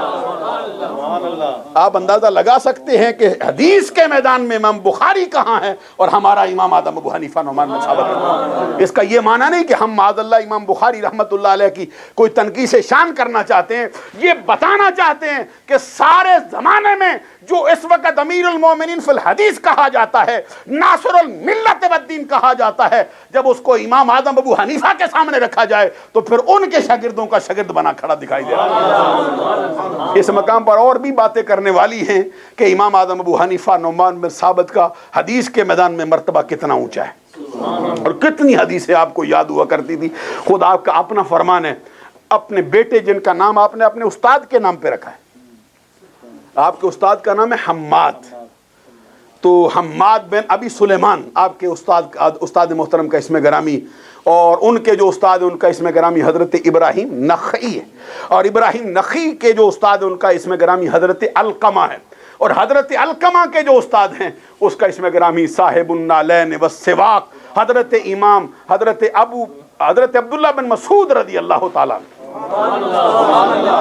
آپ اندازہ لگا سکتے ہیں کہ حدیث کے میدان میں امام بخاری کہاں ہے اور ہمارا امام اعظم ابو حنیفہ نعمان بن ثابت ہے۔ اس کا یہ معنی نہیں کہ ہم معاذ اللہ امام بخاری رحمت اللہ علیہ کی کوئی تنقیص شان کرنا چاہتے ہیں، یہ بتانا چاہتے ہیں کہ سارے زمانے میں جو اس وقت امیر المومنین فی الحدیث کہا جاتا ہے، ناصر الملت والدین کہا جاتا ہے، جب اس کو امام اعظم ابو حنیفہ کے سامنے رکھا جائے تو پھر ان کے شاگردوں کا شاگرد بنا کھڑا دکھائی دے رہا ہے۔ اس مقام پر اور بھی باتیں کرنے والی ہیں کہ امام اعظم ابو حنیفہ نعمان بن ثابت کا حدیث کے میدان میں مرتبہ کتنا اونچا ہے، اور کتنی حدیثیں آپ کو یاد ہوا کرتی تھی۔ خود آپ کا اپنا فرمان ہے، اپنے بیٹے جن کا نام آپ نے اپنے استاد کے نام پہ رکھا ہے، آپ کے استاد کا نام ہے حماد، تو حماد بن ابی سلیمان آپ کے استاد محترم کا اسم گرامی، اور ان کے جو استاد ہیں ان کا اسم گرامی حضرت ابراہیم نخعی ہے، اور ابراہیم نخعی کے جو استاد ہیں ان کا اسم گرامی حضرت علقمہ ہے، اور حضرت علقمہ کے جو استاد ہیں اس کا اسم گرامی صاحب النالین والسواق حضرت امام حضرت عبداللہ بن مسعود رضی اللہ تعالیٰ عنہ۔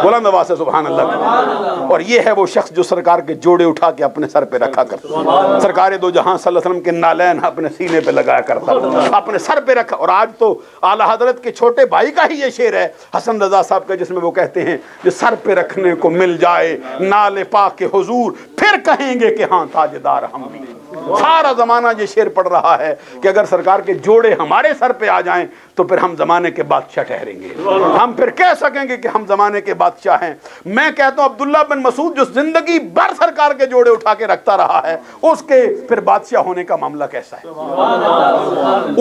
بلند آواز سے سبحان اللہ۔ اور یہ ہے وہ شخص جو سرکار کے جوڑے اٹھا کے اپنے سر پہ رکھا کرتا، سرکار دو جہاں صلی اللہ علیہ وسلم کے نالین اپنے سینے پہ لگایا کرتا، اپنے سر پہ رکھا۔ اور آج تو اعلیٰ حضرت کے چھوٹے بھائی کا ہی یہ شعر ہے حسن رضا صاحب کا، جس میں وہ کہتے ہیں جو سر پہ رکھنے کو مل جائے نال پاک حضور، پھر کہیں گے کہ ہاں تاجدار ہم بھی۔ سارا زمانہ یہ شعر پڑھ رہا ہے کہ اگر سرکار کے جوڑے ہمارے سر پہ آ جائیں تو پھر ہم زمانے کے بادشاہ ٹھہریں گے، ہم پھر کہہ سکیں گے کہ ہم زمانے کے بادشاہ ہیں۔ میں کہتا ہوں عبداللہ بن مسعود جو زندگی بھر سرکار کے جوڑے اٹھا کے رکھتا رہا ہے، اس کے پھر بادشاہ ہونے کا معاملہ کیسا ہے؟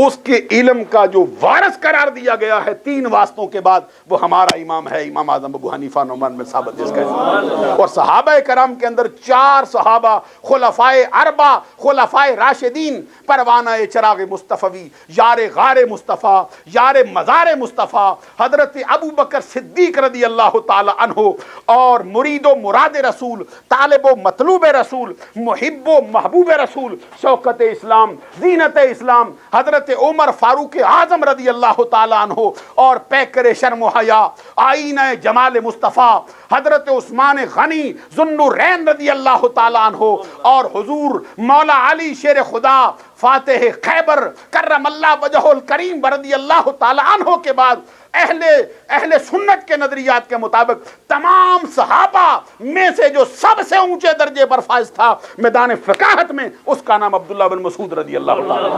اس کے علم کا جو وارث قرار دیا گیا ہے 3 واسطوں کے بعد، وہ ہمارا امام ہے امام اعظم ابو حنیفہ نعمان بن ثابت جس کا۔ اور صحابہ کرام کے اندر 4 صحابہ خلفائے اربع خلفائے راشدین، پروانہ چراغ مصطفی، یار غار مصطفیٰ، یار مزار مصطفیٰ حضرت ابو بکر صدیق رضی اللہ تعالی عنہ، اور مرید و مراد رسول، طالب و مطلوب رسول، محب و محبوب رسول، شوکت اسلام، زینت اسلام حضرت عمر فاروق اعظم رضی اللہ تعالی عنہ، اور پیکر شرم و حیا، آئینہ جمال مصطفیٰ حضرت عثمان غنی ذوالنورین رضی اللہ تعالی عنہ، اور حضور مولا علی شیر خدا فاتح خیبر کرم اللہ وجہ الکریم رضی اللہ تعالی عنہ کے بعد اہل سنت کے نظریات کے مطابق تمام صحابہ میں سے جو سب سے اونچے درجے پر فائز تھا میدان فقاہت میں، اس کا نام عبداللہ بن مسعود رضی اللہ تعالی۔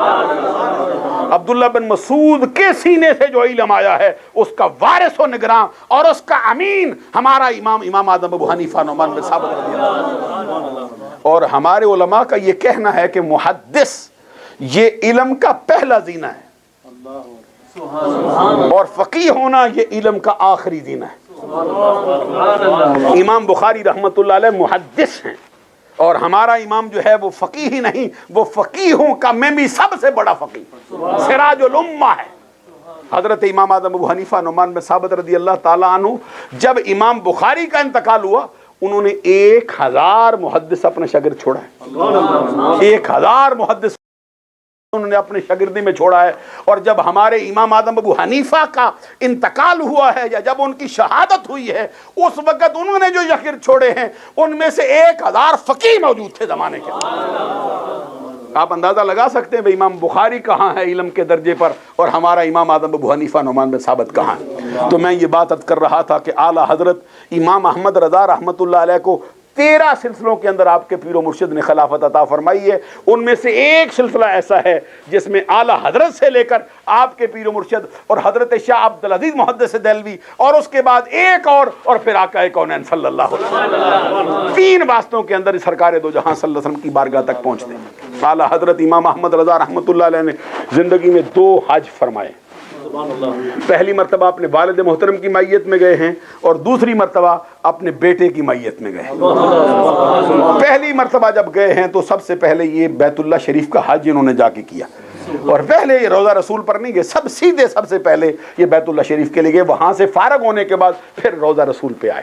عبداللہ بن مسعود کے سینے سے جو علم آیا ہے اس کا وارث و نگراں اور اس کا امین ہمارا امام اعظم ابو حنیفہ نعمان بن ثابت رضی اللہ عنہ۔ اور ہمارے علماء کا یہ کہنا ہے کہ محدث یہ علم کا پہلا زینہ ہے، اور فقیہ ہونا یہ علم کا آخری زینہ ہے۔ امام بخاری رحمت اللہ علیہ محدث ہیں، اور ہمارا امام جو ہے وہ فقیہ ہی نہیں، وہ فقیہوں کا میں بھی سب سے بڑا فقیہ، سراج الامہ ہے۔ حضرت امام اعظم ابو حنیفہ نعمان بن ثابت رضی اللہ تعالی عنہ جب امام بخاری کا انتقال ہوا، انہوں نے 1000 محدث اپنے شاگرد چھوڑا ہے، 1000 محدث انہوں نے اپنے شاگردی میں چھوڑا ہے. اور جب ہمارے امام اعظم ابو حنیفہ کا انتقال ہوا ہے یا جب ان کی شہادت ہوئی ہے اس وقت انہوں نے جو شاگرد چھوڑے ہیں ان میں سے 1000 فقیہ موجود تھے زمانے کے. آپ اندازہ لگا سکتے ہیں امام بخاری کہاں ہے علم کے درجے پر اور ہمارا امام اعظم ابو حنیفہ نعمان بن ثابت کہاں ہے. تو میں یہ بات عرض کر رہا تھا کہ اعلیٰ حضرت امام احمد رضا رحمۃ اللہ علیہ کو 13 سلسلوں کے اندر آپ کے پیر و مرشد نے خلافت عطا فرمائی ہے. ان میں سے ایک سلسلہ ایسا ہے جس میں اعلیٰ حضرت سے لے کر آپ کے پیر و مرشد اور حضرت شاہ عبدالعزیز محدث دہلوی اور اس کے بعد ایک اور پھر آقا کونین صلی اللہ علیہ وسلم 3 واسطوں کے اندر سرکار دو جہاں صلی اللہ علیہ وسلم کی بارگاہ تک پہنچتے ہیں. اعلیٰ حضرت امام احمد رضا رحمۃ اللہ علیہ نے زندگی میں 2 حج فرمائے. پہلی مرتبہ اپنے والد محترم کی میت میں گئے ہیں اور دوسری مرتبہ اپنے بیٹے کی میت میں گئے. پہلی مرتبہ جب گئے ہیں تو سب سے پہلے یہ بیت اللہ شریف کا حج انہوں نے جا کے کیا اور پہلے یہ روضہ رسول پر نہیں گئے, سب سے پہلے یہ بیت اللہ شریف کے لیے گئے. وہاں سے فارغ ہونے کے بعد پھر روضہ رسول پہ آئے.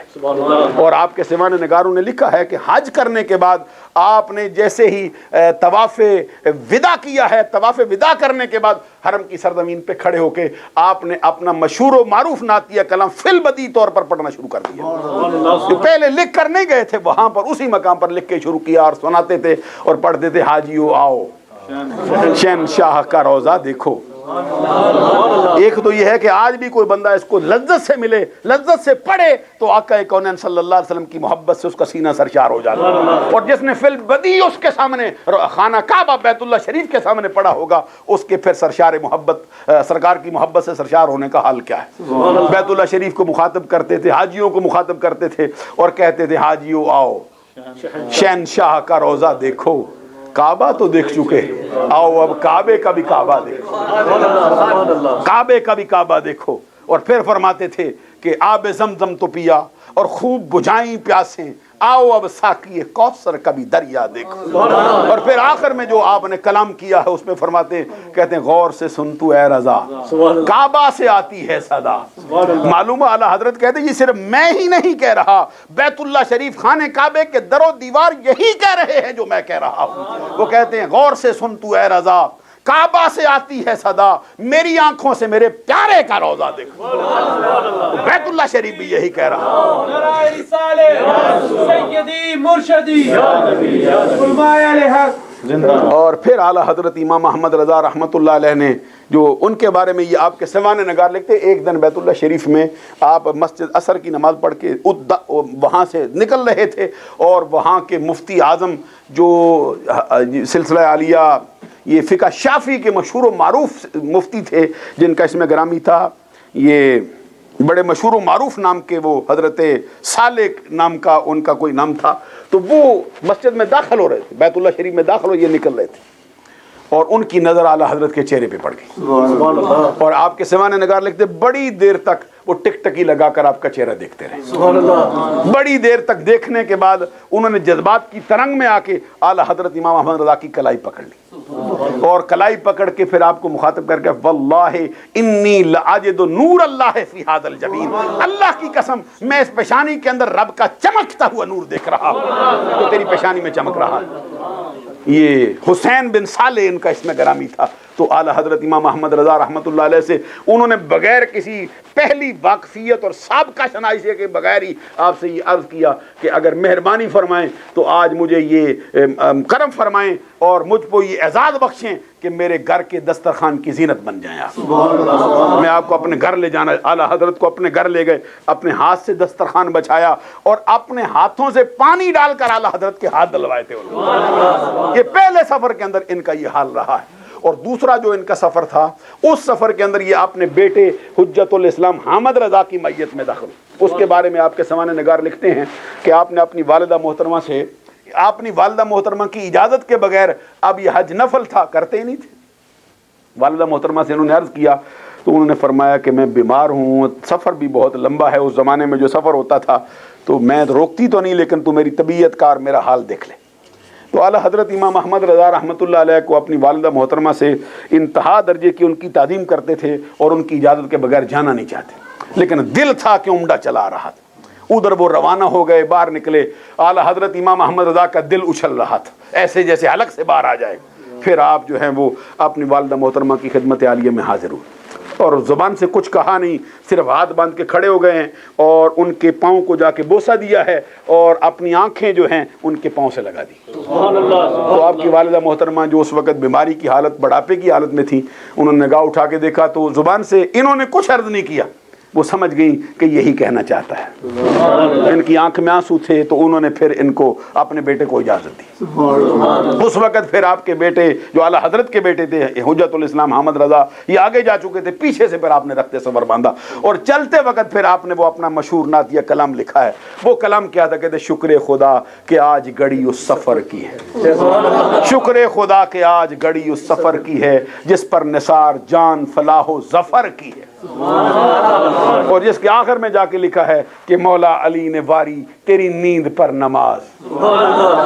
اور آپ کے سیوان نگاروں نے لکھا ہے کہ حج کرنے کے بعد آپ نے جیسے ہی طواف وداع کیا ہے, طواف وداع کرنے کے بعد حرم کی سرزمین پہ کھڑے ہو کے آپ نے اپنا مشہور و معروف نعتیہ کلام فی البدی طور پر پڑھنا شروع کر دیا. جو پہلے لکھ کر نہیں گئے تھے وہاں پر اسی مقام پر لکھ کے شروع کیا اور سناتے تھے اور پڑھتے تھے حاجیو آؤ شہنشاہ کا روضہ دیکھو. ایک تو یہ ہے کہ آج بھی کوئی بندہ اس کو لذت سے ملے, لذت سے پڑھے تو آقا کونین صلی اللہ علیہ وسلم کی محبت سے اس کا سینہ سرشار ہو جاتا ہے. اور جس نے فی البدی اس کے سامنے خانہ کعبہ بیت اللہ شریف کے سامنے پڑھا ہوگا اس کے پھر سرشار محبت سرکار کی محبت سے سرشار ہونے کا حال کیا ہے. بیت اللہ شریف کو مخاطب کرتے تھے, حاجیوں کو مخاطب کرتے تھے اور کہتے تھے حاجیو آؤ شہنشاہ کا روضہ دیکھو. کعبہ تو دیکھ چکے, آؤ اب کعبے کا بھی کعبہ دیکھو, کعبے کا بھی کعبہ دیکھو. اور پھر فرماتے تھے کہ آب زمزم تو پیا اور خوب بجھائیں پیاسیں, آؤ اب ساقی کوثر کا بھی دریا دیکھو. اور پھر آخر میں جو آپ نے کلام کیا ہے اس میں فرماتے ہیں, کہتے ہیں غور سے سن تو اے رضا کعبہ سے آتی ہے صدا. معلوم اعلیٰ حضرت کہتے ہیں یہ صرف میں ہی نہیں کہہ رہا, بیت اللہ شریف خانے کعبے کے در و دیوار یہی کہہ رہے ہیں جو میں کہہ رہا ہوں. وہ کہتے ہیں غور سے سن تو اے رضا کعبہ سے آتی ہے صدا, میری آنکھوں سے میرے پیارے کا روضہ دیکھو. بیت اللہ شریف بھی یہی کہہ رہا. اور پھر اعلیٰ حضرت امام احمد رضا رحمۃ اللہ علیہ نے جو ان کے بارے میں یہ آپ کے سیوان نگار لکھتے, ایک دن بیت اللہ شریف میں آپ مسجد عصر کی نماز پڑھ کے وہاں سے نکل رہے تھے اور وہاں کے مفتی اعظم جو سلسلہ عالیہ یہ فقہ شافی کے مشہور و معروف مفتی تھے جن کا اسم گرامی تھا, یہ بڑے مشہور و معروف نام کے وہ حضرت صالح نام کا ان کا کوئی نام تھا. تو وہ مسجد میں داخل ہو رہے تھے, بیت اللہ شریف میں داخل ہو یہ نکل رہے تھے اور ان کی نظر اعلیٰ حضرت کے چہرے پہ پڑ گئی. اور آپ کے سیوان نگار لکھتے بڑی دیر تک وہ ٹک ٹکی لگا کر آپ کا چہرہ دیکھتے رہے. بڑی دیر تک دیکھنے کے بعد انہوں نے جذبات کی ترنگ میں آ کے اعلیٰ حضرت امام احمد رضا کی کلائی پکڑ لی اور کلائی پکڑ کے پھر آپ کو مخاطب کر کے واللہ انی لاجد نور اللہ فی ھذا الجبین, اللہ کی قسم میں اس پیشانی کے اندر رب کا چمکتا ہوا نور دیکھ رہا ہوں جو تیری پیشانی میں چمک رہا ہے. یہ حسین بن صالح ان کا اسم گرامی تھا. تو اعلیٰ حضرت امام احمد رضا رحمۃ اللہ علیہ سے انہوں نے بغیر کسی پہلی واقفیت اور سابقہ شناسی کے بغیر ہی آپ سے یہ عرض کیا کہ اگر مہربانی فرمائیں تو آج مجھے یہ کرم فرمائیں اور مجھ کو یہ اعزاز بخشیں کہ میرے گھر کے دسترخوان کی زینت بن جائیں آپ. میں آپ کو اپنے گھر لے جانا. اعلیٰ حضرت کو اپنے گھر لے گئے, اپنے ہاتھ سے دسترخوان بچھایا اور اپنے ہاتھوں سے پانی ڈال کر اعلیٰ حضرت کے ہاتھ دلوائے تھے. یہ پہلے سفر کے اندر ان کا یہ حال رہا ہے. اور دوسرا جو ان کا سفر تھا اس سفر کے اندر یہ اپنے بیٹے حجت الاسلام حامد رضا کی میت میں داخل. اس کے بارے میں آپ کے سیوان نگار لکھتے ہیں کہ آپ نے اپنی والدہ محترمہ سے اپنی والدہ محترمہ کی اجازت کے بغیر, اب یہ حج نفل تھا کرتے ہی نہیں تھے, والدہ محترمہ سے انہوں نے عرض کیا تو انہوں نے فرمایا کہ میں بیمار ہوں, سفر بھی بہت لمبا ہے, اس زمانے میں جو سفر ہوتا تھا تو میں روکتی تو نہیں لیکن تو میری طبیعت کا اور میرا حال دیکھ لے. تو اعلیٰ حضرت امام احمد رضا رحمۃ اللہ علیہ کو اپنی والدہ محترمہ سے انتہا درجے کی ان کی تعظیم کرتے تھے اور ان کی اجازت کے بغیر جانا نہیں چاہتے, لیکن دل تھا کہ عمدہ چلا رہا تھا. ادھر وہ روانہ ہو گئے, باہر نکلے, اعلیٰ حضرت امام احمد رضا کا دل اچھل رہا تھا ایسے جیسے حلق سے باہر آ جائے. پھر آپ جو ہیں وہ اپنی والدہ محترمہ کی خدمت عالیہ میں حاضر ہوئے اور زبان سے کچھ کہا نہیں، صرف ہاتھ باندھ کے کھڑے ہو گئے ہیں اور ان کے پاؤں کو جا کے بوسہ دیا ہے اور اپنی آنکھیں جو ہیں ان کے پاؤں سے لگا دی۔ تو آپ کی والدہ محترمہ جو اس وقت بیماری کی حالت، بڑھاپے کی حالت میں تھی، انہوں نے نگاہ اٹھا کے دیکھا تو زبان سے انہوں نے کچھ عرض نہیں کیا، وہ سمجھ گئی کہ یہی کہنا چاہتا ہے۔ ان کی آنکھ میں آنسو تھے تو انہوں نے پھر ان کو اپنے بیٹے کو اجازت دی۔ اس وقت پھر آپ کے بیٹے جو اعلیٰ حضرت کے بیٹے تھے حجت الاسلام حامد رضا، یہ آگے جا چکے تھے، پیچھے سے پھر آپ نے رخت صبر باندھا اور چلتے وقت پھر آپ نے وہ اپنا مشہور نعتیہ کلام لکھا ہے۔ وہ کلام کیا تھا؟ کہتے شکر خدا کہ آج گھڑی اس سفر کی ہے، شکر خدا کہ آج گھڑی اس سفر کی ہے جس پر نثار جان فلاح و ظفر کی ہے، اور جس کے آخر میں جا کے لکھا ہے کہ مولا علی نے واری تیری نیند پر نماز۔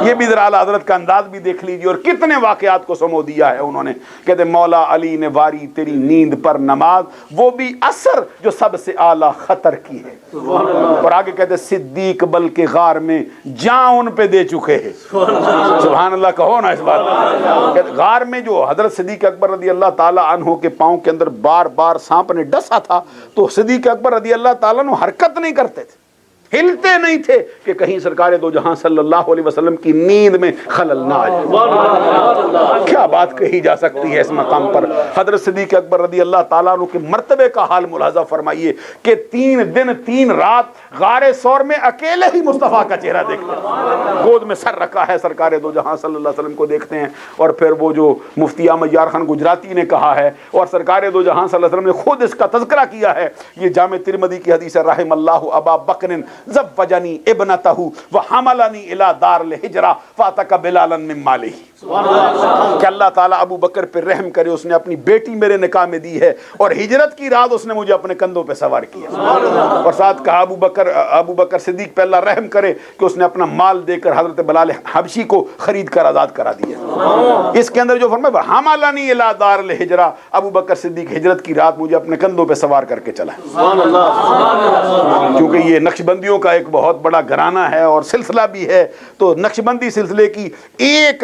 یہ بھی ذرا اعلیٰ حضرت کا انداز بھی دیکھ لیجیے اور کتنے واقعات کو سمو دیا ہے انہوں نے۔ کہتے مولا علی نے واری تیری نیند پر نماز، وہ بھی اثر جو سب سے اعلیٰ خطر کی ہے۔ اور آگے کہتے صدیق بلکہ غار میں جان ان پہ دے چکے ہیں۔ سبحان اللہ کہو نا اس بات۔ غار میں جو حضرت صدیق اکبر رضی اللہ تعالیٰ عنہ کے پاؤں کے اندر بار بار سانپ نے ڈسا تھا تو صدیق اکبر رضی اللہ تعالیٰ عنہ حرکت نہیں کرتے تھے، ہلتے نہیں تھے کہ کہیں سرکار دو جہاں صلی اللہ علیہ وسلم کی نیند میں خلل نہ آ جائے۔ کیا بات کہی جا سکتی ہے اس مقام پر؟ حضرت صدیق اکبر رضی اللہ تعالیٰ عنہ کے مرتبے کا حال ملاحظہ فرمائیے کہ 3 دن 3 رات غار ثور میں اکیلے ہی مصطفیٰ کا چہرہ دیکھتے ہیں، گود میں سر رکھا ہے سرکار دو جہاں صلی اللہ علیہ وسلم کو دیکھتے ہیں۔ اور پھر وہ جو مفتی احمد یار خان گجراتی نے کہا ہے اور سرکار دو جہاں صلی اللہ علیہ وسلم نے خود اس کا تذکرہ کیا ہے، یہ جامع ترمذی کی حدیث ہے، رحم اللہ ابا بکر زوجنی ابنتہ وحملنی الی دار الہجرہ فاتک بلالا من مالہ، کہ اللہ تعالیٰ ابو بکر پہ رحم کرے، اس نے اپنی بیٹی میرے نکاح میں دی ہے اور ہجرت کی رات اس نے مجھے اپنے کندھوں پہ سوار کیا۔ اور ساتھ کہا ابو بکر صدیق پہ اللہ رحم کرے کہ اس نے اپنا مال دے کر حضرت بلال حبشی کو خرید کر آزاد کرا دیا۔ اس کے اندر جو فرمایا وحملنی الی دار الہجرہ، ابو بکر صدیق ہجرت کی رات مجھے اپنے کندھوں پہ سوار کر کے چلا۔ کیونکہ یہ نقشبندیوں کا ایک بہت بڑا گھرانہ ہے اور سلسلہ بھی ہے، تو نقشبندی سلسلے کی ایک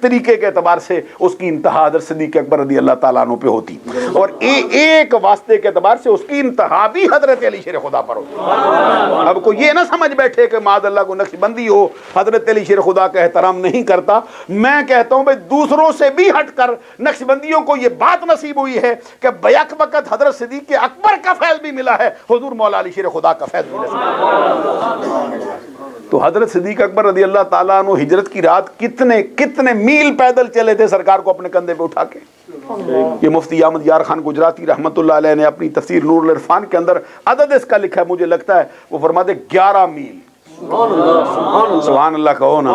طریقے کے اعتبار سے اس کی انتہا حضرت صدیق اکبر رضی اللہ تعالیٰ عنہ پہ ہوتی اور ایک واسطے کے اعتبار سے اس کی انتہا بھی حضرت علی شیر خدا پر ہوتی۔ اب کوئی یہ نہ سمجھ بیٹھے کہ معاذ اللہ کو نقشبندی ہو حضرت علی شیر خدا کا احترام نہیں کرتا۔ میں کہتا ہوں بھائی دوسروں سے بھی ہٹ کر نقشبندیوں کو یہ بات نصیب ہوئی ہے کہ بیک وقت حضرت صدیق اکبر کا فیض بھی ملا ہے، حضور مولا علی شیر خدا کا فیض بھی نصیب۔ تو حضرت صدیق اکبر رضی اللہ تعالیٰ عنہ ہجرت کی رات کتنے میل پیدل چلے تھے سرکار کو اپنے کندھے پہ اٹھا کے۔ یہ مفتی احمد یار خان گجراتی رحمت اللہ علیہ نے اپنی تفسیر نور العرفان کے اندر عدد اس کا لکھا ہے، مجھے لگتا ہے وہ فرماتے 11 میل۔ سبحان اللہ کہو نا،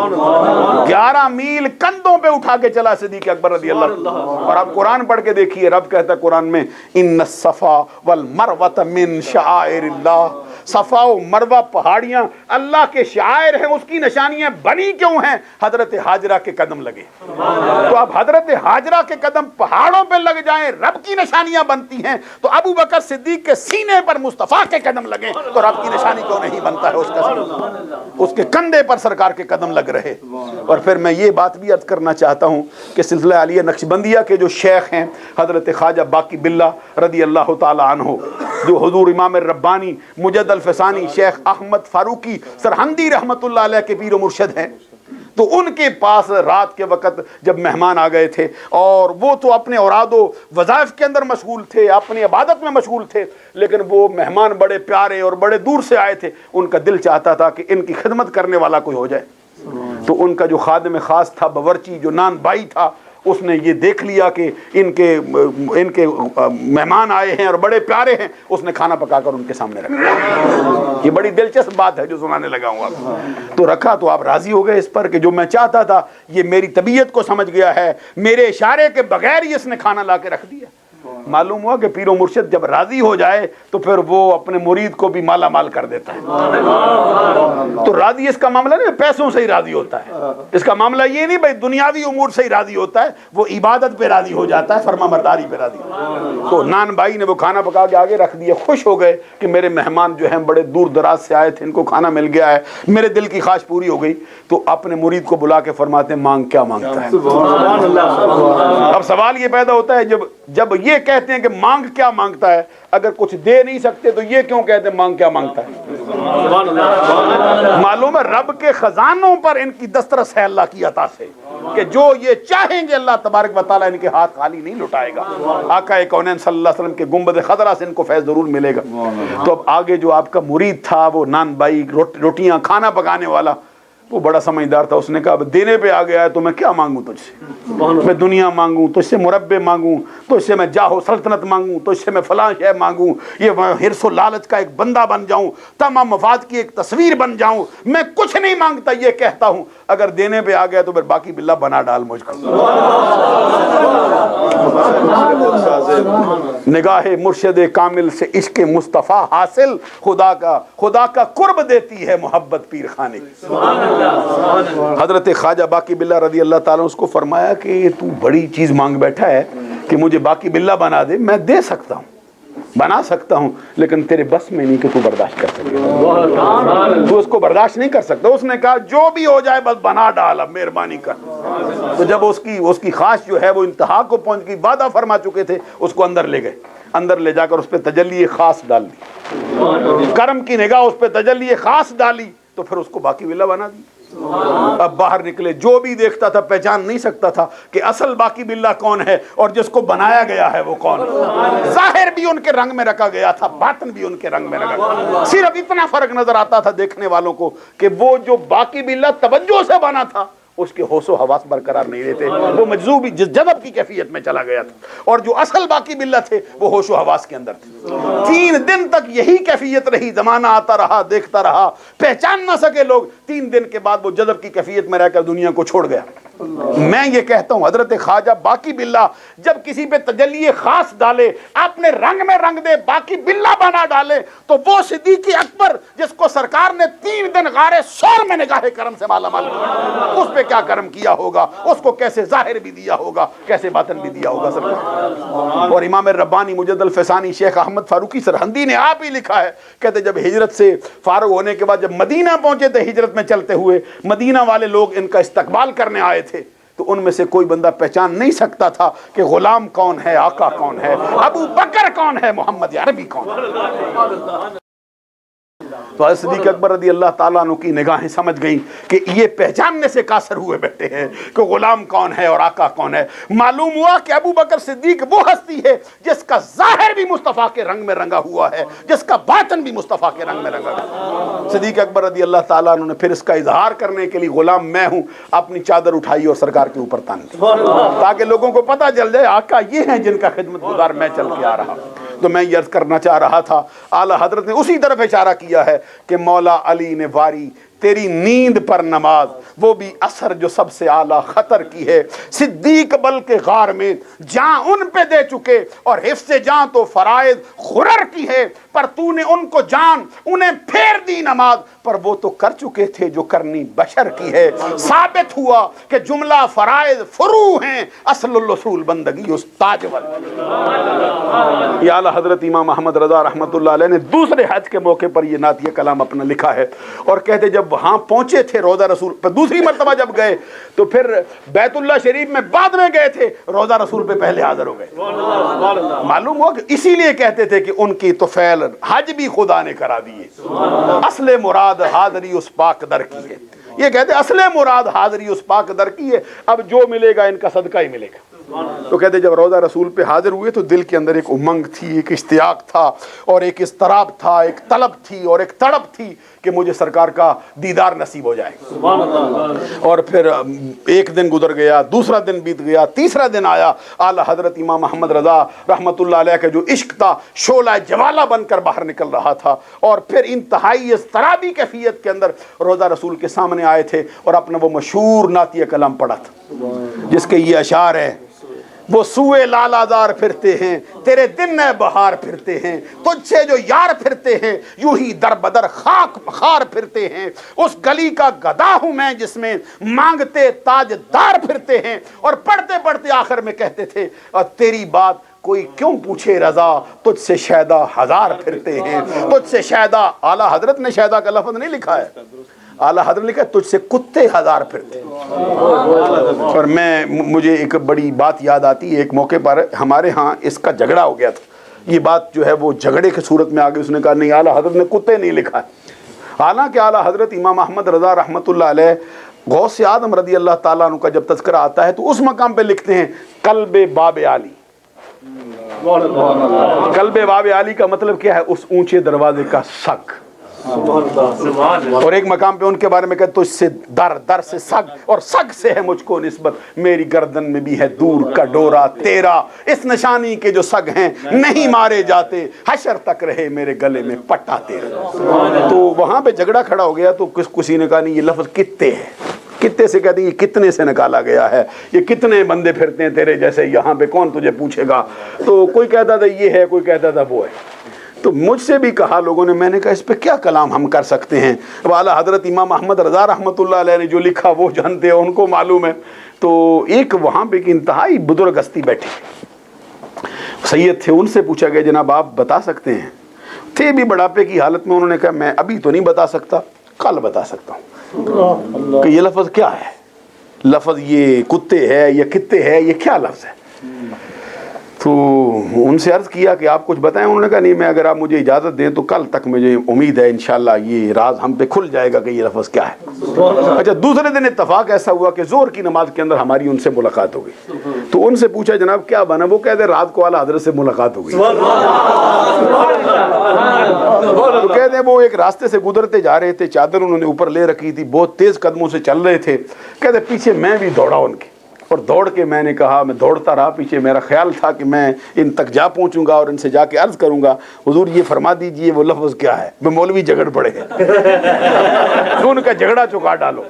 11 میل کندھوں پہ اٹھا کے چلا صدیق اکبر رضی اللہ۔ اور آپ قرآن پڑھ کے دیکھیے، رب کہتا ہے قرآن میں ان الصفا والمروۃ من شعائر اللہ، صفا و مروہ پہاڑیاں اللہ کے شعائر ہیں، اس کی نشانیاں بنی کیوں ہیں؟ حضرت ہاجرہ کے قدم لگے۔ تو اب حضرت ہاجرہ کے قدم پہاڑوں پہ لگ جائیں، رب کی نشانیاں بنتی ہیں، تو ابو بکر صدیق کے سینے پر مصطفیٰ کے قدم لگیں تو رب کی نشانی کیوں نہیں بنتا ہے؟ اس کا اس کے کندھے پر سرکار کے قدم لگ رہے۔ اور پھر میں یہ بات بھی عرض کرنا چاہتا ہوں کہ سلسلہ عالیہ نقشبندیہ کے جو شیخ ہیں حضرت خواجہ باقی باللہ رضی اللہ تعالی عنہ، جو حضور امام ربانی مجد الفسانی شیخ احمد فاروقی سرہندی رحمت اللہ علیہ کے پیر و مرشد ہیں، تو ان کے پاس رات کے وقت جب مہمان آ گئے تھے اور وہ تو اپنے اوراد و وظائف کے اندر مشغول تھے، اپنی عبادت میں مشغول تھے، لیکن وہ مہمان بڑے پیارے اور بڑے دور سے آئے تھے، ان کا دل چاہتا تھا کہ ان کی خدمت کرنے والا کوئی ہو جائے۔ تو ان کا جو خادم خاص تھا باورچی جو نان بھائی تھا، اس نے یہ دیکھ لیا کہ ان کے مہمان آئے ہیں اور بڑے پیارے ہیں، اس نے کھانا پکا کر ان کے سامنے رکھا۔ یہ بڑی دلچسپ بات ہے جو سنانے لگا ہوں آپ۔ تو رکھا تو آپ راضی ہو گئے اس پر کہ جو میں چاہتا تھا یہ میری طبیعت کو سمجھ گیا ہے، میرے اشارے کے بغیر ہی اس نے کھانا لا کے رکھ دیا۔ معلوم ہوا کہ پیر و مرشد جب راضی ہو جائے تو پھر وہ اپنے مرید کو بھی مالا مال کر دیتا ہے. تو راضی اس کا معاملہ نہیں پیسوں سے ہی راضی ہوتا ہے, اس کا معاملہ یہ نہیں بھائی دنیاوی امور سے ہی راضی ہوتا ہے, وہ عبادت پہ راضی ہو جاتا ہے, فرما برداری پہ راضی ہوتا ہے. تو نان بھائی نے وہ کھانا پکا کے آگے رکھ دیا, خوش ہو گئے کہ میرے مہمان جو ہیں بڑے دور دراز سے آئے تھے, ان کو کھانا مل گیا ہے, میرے دل کی خواہش پوری ہو گئی. تو اپنے مرید کو بلا کے فرماتے ہیں مانگ کیا مانگتا ہے. اب سوال یہ پیدا ہوتا ہے جب یہ کہتے ہیں کہ مانگ کیا مانگتا ہے, اگر کچھ دے نہیں سکتے تو یہ کیوں کہتے ہیں مانگ کیا مانگتا ہے؟ معلوم ہے رب کے خزانوں پر ان کی دسترس ہے اللہ کی عطا سے, کہ جو یہ چاہیں گے اللہ تبارک و تعالیٰ ان کے ہاتھ خالی نہیں لٹائے گا. آقا کونین صلی اللہ علیہ وسلم کے گنبد خضرا سے ان کو فیض ضرور ملے گا. تو اب آگے جو آپ کا مرید تھا وہ نان بھائی روٹیاں کھانا پکانے والا, وہ بڑا سمجھدار تھا. اس نے کہا اب دینے پہ آ گیا ہے تو میں کیا مانگوں تجھ سے, میں دنیا مانگوں تو اس سے مربع مانگوں, تو اس سے میں جاہ و سلطنت مانگوں, تو اس سے میں فلاں شے مانگوں, یہ حرص و لالچ کا ایک بندہ بن جاؤں, تمام مفاد کی ایک تصویر بن جاؤں, میں کچھ نہیں مانگتا یہ کہتا ہوں. اگر دینے پہ آ گیا تو پھر باقی باللہ بنا ڈال مجھ کو. نگاہ مرشد کامل سے عشق مصطفیٰ حاصل, خدا کا قرب دیتی ہے محبت پیر خانے. حضرت خواجہ باقی باللہ رضی اللہ تعالیٰ اس کو فرمایا کہ تو بڑی چیز مانگ بیٹھا ہے کہ مجھے باقی باللہ بنا دے. میں دے سکتا ہوں, بنا سکتا ہوں, لیکن تیرے بس میں نہیں کہ تو برداشت کر سکے, تو اس کو برداشت نہیں کر سکتا. اس نے کہا جو بھی ہو جائے بس بنا ڈال, اب مہربانی کر. تو جب اس کی خواہش جو ہے وہ انتہا کو پہنچ گئی, وعدہ فرما چکے تھے, اس کو اندر لے گئے. اندر لے جا کر اس پہ تجلی خاص ڈال دی, کرم کی نگاہ اس پہ تجلی خاص ڈالی, تو پھر اس کو باقی باللہ بنا دی. اب باہر نکلے, جو بھی دیکھتا تھا پہچان نہیں سکتا تھا کہ اصل باقی باللہ کون ہے اور جس کو بنایا گیا ہے وہ کون. ظاہر بھی ان کے رنگ میں رکھا گیا تھا, باطن بھی ان کے رنگ میں رکھا گیا. صرف اتنا فرق نظر آتا تھا دیکھنے والوں کو کہ وہ جو باقی باللہ توجہ سے بنا تھا اس کے ہوش و حواس برقرار نہیں رہتے, وہ مجذوب جذب کی کیفیت میں چلا گیا تھا, اور جو اصل باقی باللہ تھے وہ ہوش و حواس کے اندر تھے. 3 دن تک یہی کیفیت رہی, زمانہ آتا رہا, دیکھتا رہا, پہچان نہ سکے لوگ. 3 دن کے بعد وہ جذب کی کیفیت میں رہ کر دنیا کو چھوڑ گیا. میں یہ کہتا ہوں حضرت خواجہ باقی باللہ جب کسی پہ تجلی خاص ڈالے, اپنے رنگ میں رنگ دے, باقی باللہ بنا ڈالے, تو وہ صدیق اکبر جس کو سرکار نے 3 دن غار سور میں نگاہ کرم سے مالا مال کیا, اس پہ کیا کرم کیا ہوگا, اس کو کیسے ظاہر بھی دیا ہوگا, کیسے باطن بھی دیا ہوگا سرکار. اور امام ربانی مجد الفسانی شیخ احمد فاروقی سرہندی نے آپ ہی لکھا ہے, کہتے جب ہجرت سے فارغ ہونے کے بعد جب مدینہ پہنچے تھے ہجرت میں چلتے ہوئے, مدینہ والے لوگ ان کا استقبال کرنے آئے تھے, تو ان میں سے کوئی بندہ پہچان نہیں سکتا تھا کہ غلام کون ہے, آقا کون ہے, ابو بکر کون ہے, محمد عربی کون ہے. تو حضرت صدیق اکبر رضی اللہ تعالیٰ عنہ کی نگاہیں سمجھ گئیں کہ یہ پہچاننے سے قاصر ہوئے بیٹھے ہیں کہ غلام کون ہے اور آقا کون ہے. معلوم ہوا کہ ابو بکر صدیق وہ ہستی ہے جس کا ظاہر بھی مصطفیٰ کے رنگ میں رنگا ہوا ہے, جس کا باطن بھی مصطفیٰ کے رنگ میں رنگا ہوا ہے. صدیق اکبر رضی اللہ تعالیٰ عنہ نے پھر اس کا اظہار کرنے کے لیے غلام میں ہوں اپنی چادر اٹھائی اور سرکار کے اوپر تان دی, تاکہ لوگوں کو پتہ چل جائے آقا یہ ہیں جن کا خدمت گزار میں چل کے آ رہا. تو میں یہ عرض کرنا چاہ رہا تھا, اعلیٰ حضرت نے اسی طرف اشارہ کیا ہے کہ مولا علی نے واری تیری نیند پر نماز, وہ بھی اثر جو سب سے اعلیٰ خطر کی ہے. صدیق بل کے غار میں جان ان پہ دے چکے اور حفظ جان تو فرائض خرر کی ہے, پر تو نے ان کو جان انہیں پھیر دی نماز, پر وہ تو کر چکے تھے جو کرنی بشر کی ہے. ثابت ہوا کہ جملہ فرائض فروع ہیں, اصل الاصول بندگی استاد ول. یہ اعلیٰ حضرت امام احمد رضا رحمۃ اللہ علیہ نے دوسرے حج کے موقع پر یہ نعتیہ کلام اپنا لکھا ہے, اور کہتے جب وہاں پہنچے تھے روضہ رسول پر, دوسری مرتبہ جب گئے تو پھر بیت اللہ شریف میں بعد میں گئے تھے, روضہ رسول پہ پہلے حاضر ہو گئے. معلوم ہوا کہ اسی لیے کہتے تھے کہ ان کی تو فعل حج بھی خدا نے کرا دیے, اصل مراد حاضری اس پاک در کی ہے. یہ کہتے اصل مراد حاضری اس پاک در کی ہے, اب جو ملے گا ان کا صدقہ ہی ملے گا. تو کہتے جب روضہ رسول پہ حاضر ہوئے تو دل کے اندر ایک امنگ تھی, ایک اشتیاق تھا, اور ایک اضطراب تھا, ایک طلب تھی اور ایک تڑپ تھی کہ مجھے سرکار کا دیدار نصیب ہو جائے. اور پھر ایک دن گزر گیا, دوسرا دن بیت گیا, تیسرا دن آیا. اعلیٰ حضرت امام احمد رضا رحمۃ اللہ علیہ کا جو عشق تھا شعلہ جوالہ بن کر باہر نکل رہا تھا, اور پھر انتہائی اضطرابی کیفیت کے اندر روضہ رسول کے سامنے آئے تھے اور اپنا وہ مشہور نعتیہ کلام پڑھا تھا جس کے یہ اشعار ہے وہ سوئے لال آزار پھرتے ہیں، تیرے دن بہار پھرتے ہیں، تجھ سے جو یار پھرتے ہیں یوں ہی در بدر خاک بخار پھرتے ہیں، اس گلی کا گدا ہوں میں جس میں مانگتے تاج دار پھرتے ہیں، اور پڑھتے پڑھتے آخر میں کہتے تھے اور تیری بات کوئی کیوں پوچھے رضا، تجھ سے شیدا ہزار پھرتے ہیں، تجھ سے شیدا، اعلیٰ حضرت نے شیدا کا لفظ نہیں لکھا ہے، اعلیٰ حضرت نے لکھا ہے تجھ سے کتے ہزار پھرتے ہیں۔ اور مجھے ایک بڑی بات یاد آتی ہے، ایک موقع پر ہمارے ہاں اس کا جھگڑا ہو گیا تھا، یہ بات جو ہے وہ جھگڑے کی صورت میں آگے اس نے کہا نہیں اعلیٰ حضرت نے کتے نہیں لکھا ہے، حالانکہ اعلیٰ حضرت امام احمد رضا رحمۃ اللہ علیہ غوث اعظم رضی اللہ تعالیٰ عنہ کا جب تذکرہ آتا ہے تو اس مقام پہ لکھتے ہیں قلب باب عالی۔ قلب باب عالی کا مطلب کیا ہے؟ اس اونچے دروازے کا سگ۔ اور ایک مقام پہ ان کے بارے میں کہتے تجھ سے در سے سگ، اور سگ سے ہے مجھ کو نسبت، میری گردن میں بھی ہے دور کا ڈورا تیرا، اس نشانی کے جو سگ ہیں نہیں مارے جاتے، حشر تک رہے میرے گلے میں پٹا تیرا۔ تو وہاں پہ جھگڑا کھڑا ہو گیا تو کسی نے کہا نہیں یہ لفظ کتے ہے، کتے سے کہتے ہیں یہ کتنے سے نکالا گیا ہے، یہ کتنے بندے پھرتے ہیں تیرے جیسے یہاں پہ، کون تجھے پوچھے گا؟ تو کوئی کہتا تھا یہ ہے، کوئی کہتا تھا وہ ہے۔ تو مجھ سے بھی کہا لوگوں نے، میں نے کہا اس پہ کیا کلام ہم کر سکتے ہیں، اعلیٰ حضرت امام احمد رضا رحمۃ اللہ علیہ نے جو لکھا وہ جانتے ہیں، ان کو معلوم ہے۔ تو ایک وہاں پہ ایک انتہائی بزرگ ہستی بیٹھے سید تھے، ان سے پوچھا گیا جناب آپ بتا سکتے ہیں؟ تھے بھی بڑھاپے کی حالت میں، انہوں نے کہا میں ابھی تو نہیں بتا سکتا، کل بتا سکتا ہوں کہ یہ لفظ کیا ہے، لفظ یہ کتے ہے یا کتے ہے، یہ کیا لفظ ہے؟ تو ان سے عرض کیا کہ آپ کچھ بتائیں، انہوں نے کہا نہیں میں اگر آپ مجھے اجازت دیں تو کل تک مجھے امید ہے انشاءاللہ یہ راز ہم پہ کھل جائے گا کہ یہ لفظ کیا ہے۔ اچھا دوسرے دن اتفاق ایسا ہوا کہ ظہر کی نماز کے اندر ہماری ان سے ملاقات ہو گئی، تو ان سے پوچھا جناب کیا بنا، وہ کہتے رات کو اعلیٰ حضرت سے ملاقات ہو گئی۔ تو کہتے ہیں وہ ایک راستے سے گزرتے جا رہے تھے، چادر انہوں نے اوپر لے رکھی تھی، بہت تیز قدموں سے چل رہے تھے، کہتے پیچھے میں بھی دوڑا ان کے، اور دوڑ کے میں نے کہا، میں دوڑتا رہا پیچھے، میرا خیال تھا کہ میں ان تک جا پہنچوں گا اور ان سے جا کے عرض کروں گا حضور یہ فرما دیجئے وہ لفظ کیا ہے، میں مولوی جھگڑ پڑے ہیں تو ان کا جھگڑا چکا ڈالو۔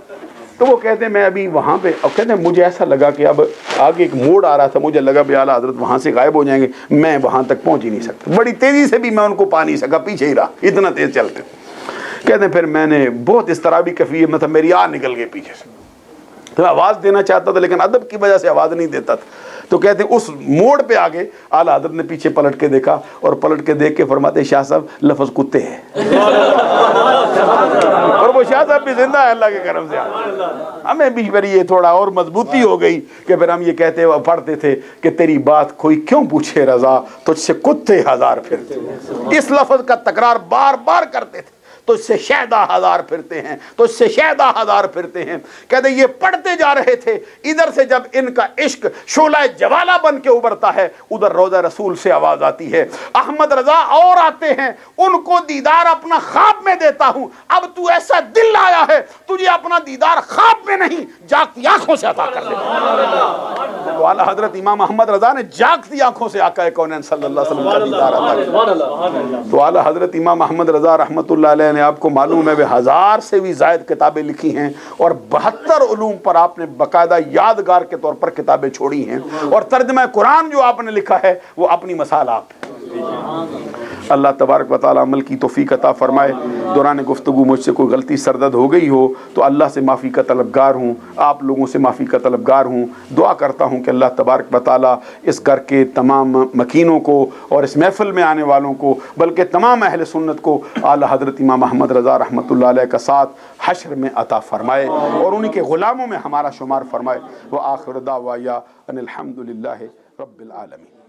تو وہ کہتے ہیں میں ابھی وہاں پہ، اور کہتے ہیں مجھے ایسا لگا کہ اب آگے ایک موڑ آ رہا تھا، مجھے لگا بھی اعلیٰ حضرت وہاں سے غائب ہو جائیں گے، میں وہاں تک پہنچ ہی نہیں سکتا، بڑی تیزی سے بھی میں ان کو پا نہیں سکا، پیچھے ہی رہا اتنا تیز چلتے۔ کہتے ہیں پھر میں نے بہت اضطرابی کیفیت میں تھا، میری آہ نکل گئی پیچھے سے، تو آواز دینا چاہتا تھا لیکن ادب کی وجہ سے آواز نہیں دیتا تھا۔ تو کہتے ہیں اس موڑ پہ آگے اعلیٰ حضرت نے پیچھے پلٹ کے دیکھا اور پلٹ کے دیکھ کے فرماتے شاہ صاحب لفظ کتے ہے اور وہ شاہ صاحب بھی زندہ ہے اللہ کے کرم سے۔ ہمیں بھی پھر یہ تھوڑا اور مضبوطی ہو گئی کہ پھر ہم یہ کہتے پڑھتے تھے کہ تیری بات کوئی کیوں پوچھے رضا، تجھ سے کتے ہزار پھرتے، اس لفظ کا تکرار بار بار کرتے تھے، تجھ سے شیدا ہزار پھرتے ہیں، تجھ سے شیدا ہزار پھرتے ہیں۔ کہتے یہ پڑھتے جا رہے تھے، ادھر سے جب ان کا عشق شعلہ جوالہ بن کے ابھرتا ہے، ادھر روضہ رسول سے آواز آتی ہے احمد رضا اور آتے ہیں، ان کو دیدار اپنا خواب میں دیتا ہوں، اب تو ایسا دل آیا ہے تجھے اپنا دیدار خواب میں نہیں جاگتی آنکھوں سے عطا کر دے۔ تو اعلیٰ حضرت امام احمد رضا نے جاگتی آنکھوں سے آقا کونین صلی اللہ علیہ وسلم کا دیدار عطا کیا۔ تو اعلیٰ حضرت امام احمد رضا رحمۃ اللہ علیہ نے، آپ کو معلوم ہے، 1000 سے بھی زائد کتابیں لکھی ہیں اور 72 علوم پر آپ نے باقاعدہ یادگار کے طور پر کتابیں چھوڑی ہیں، اور ترجمہ قرآن جو آپ نے لکھا ہے وہ اپنی مثال آپ ہے۔ اللہ تبارک و تعالی عمل کی توفیق عطا فرمائے۔ دوران گفتگو مجھ سے کوئی غلطی سردرد ہو گئی ہو تو اللہ سے معافی کا طلبگار ہوں، آپ لوگوں سے معافی کا طلبگار ہوں۔ دعا کرتا ہوں کہ اللہ تبارک و تعالی اس گھر کے تمام مکینوں کو اور اس محفل میں آنے والوں کو، بلکہ تمام اہل سنت کو اعلیٰ حضرت امام احمد رضا رحمۃ اللہ علیہ کا ساتھ حشر میں عطا فرمائے اور انہی کے غلاموں میں ہمارا شمار فرمائے۔ وآخر دعوایا ان الحمد للہ رب العالمین۔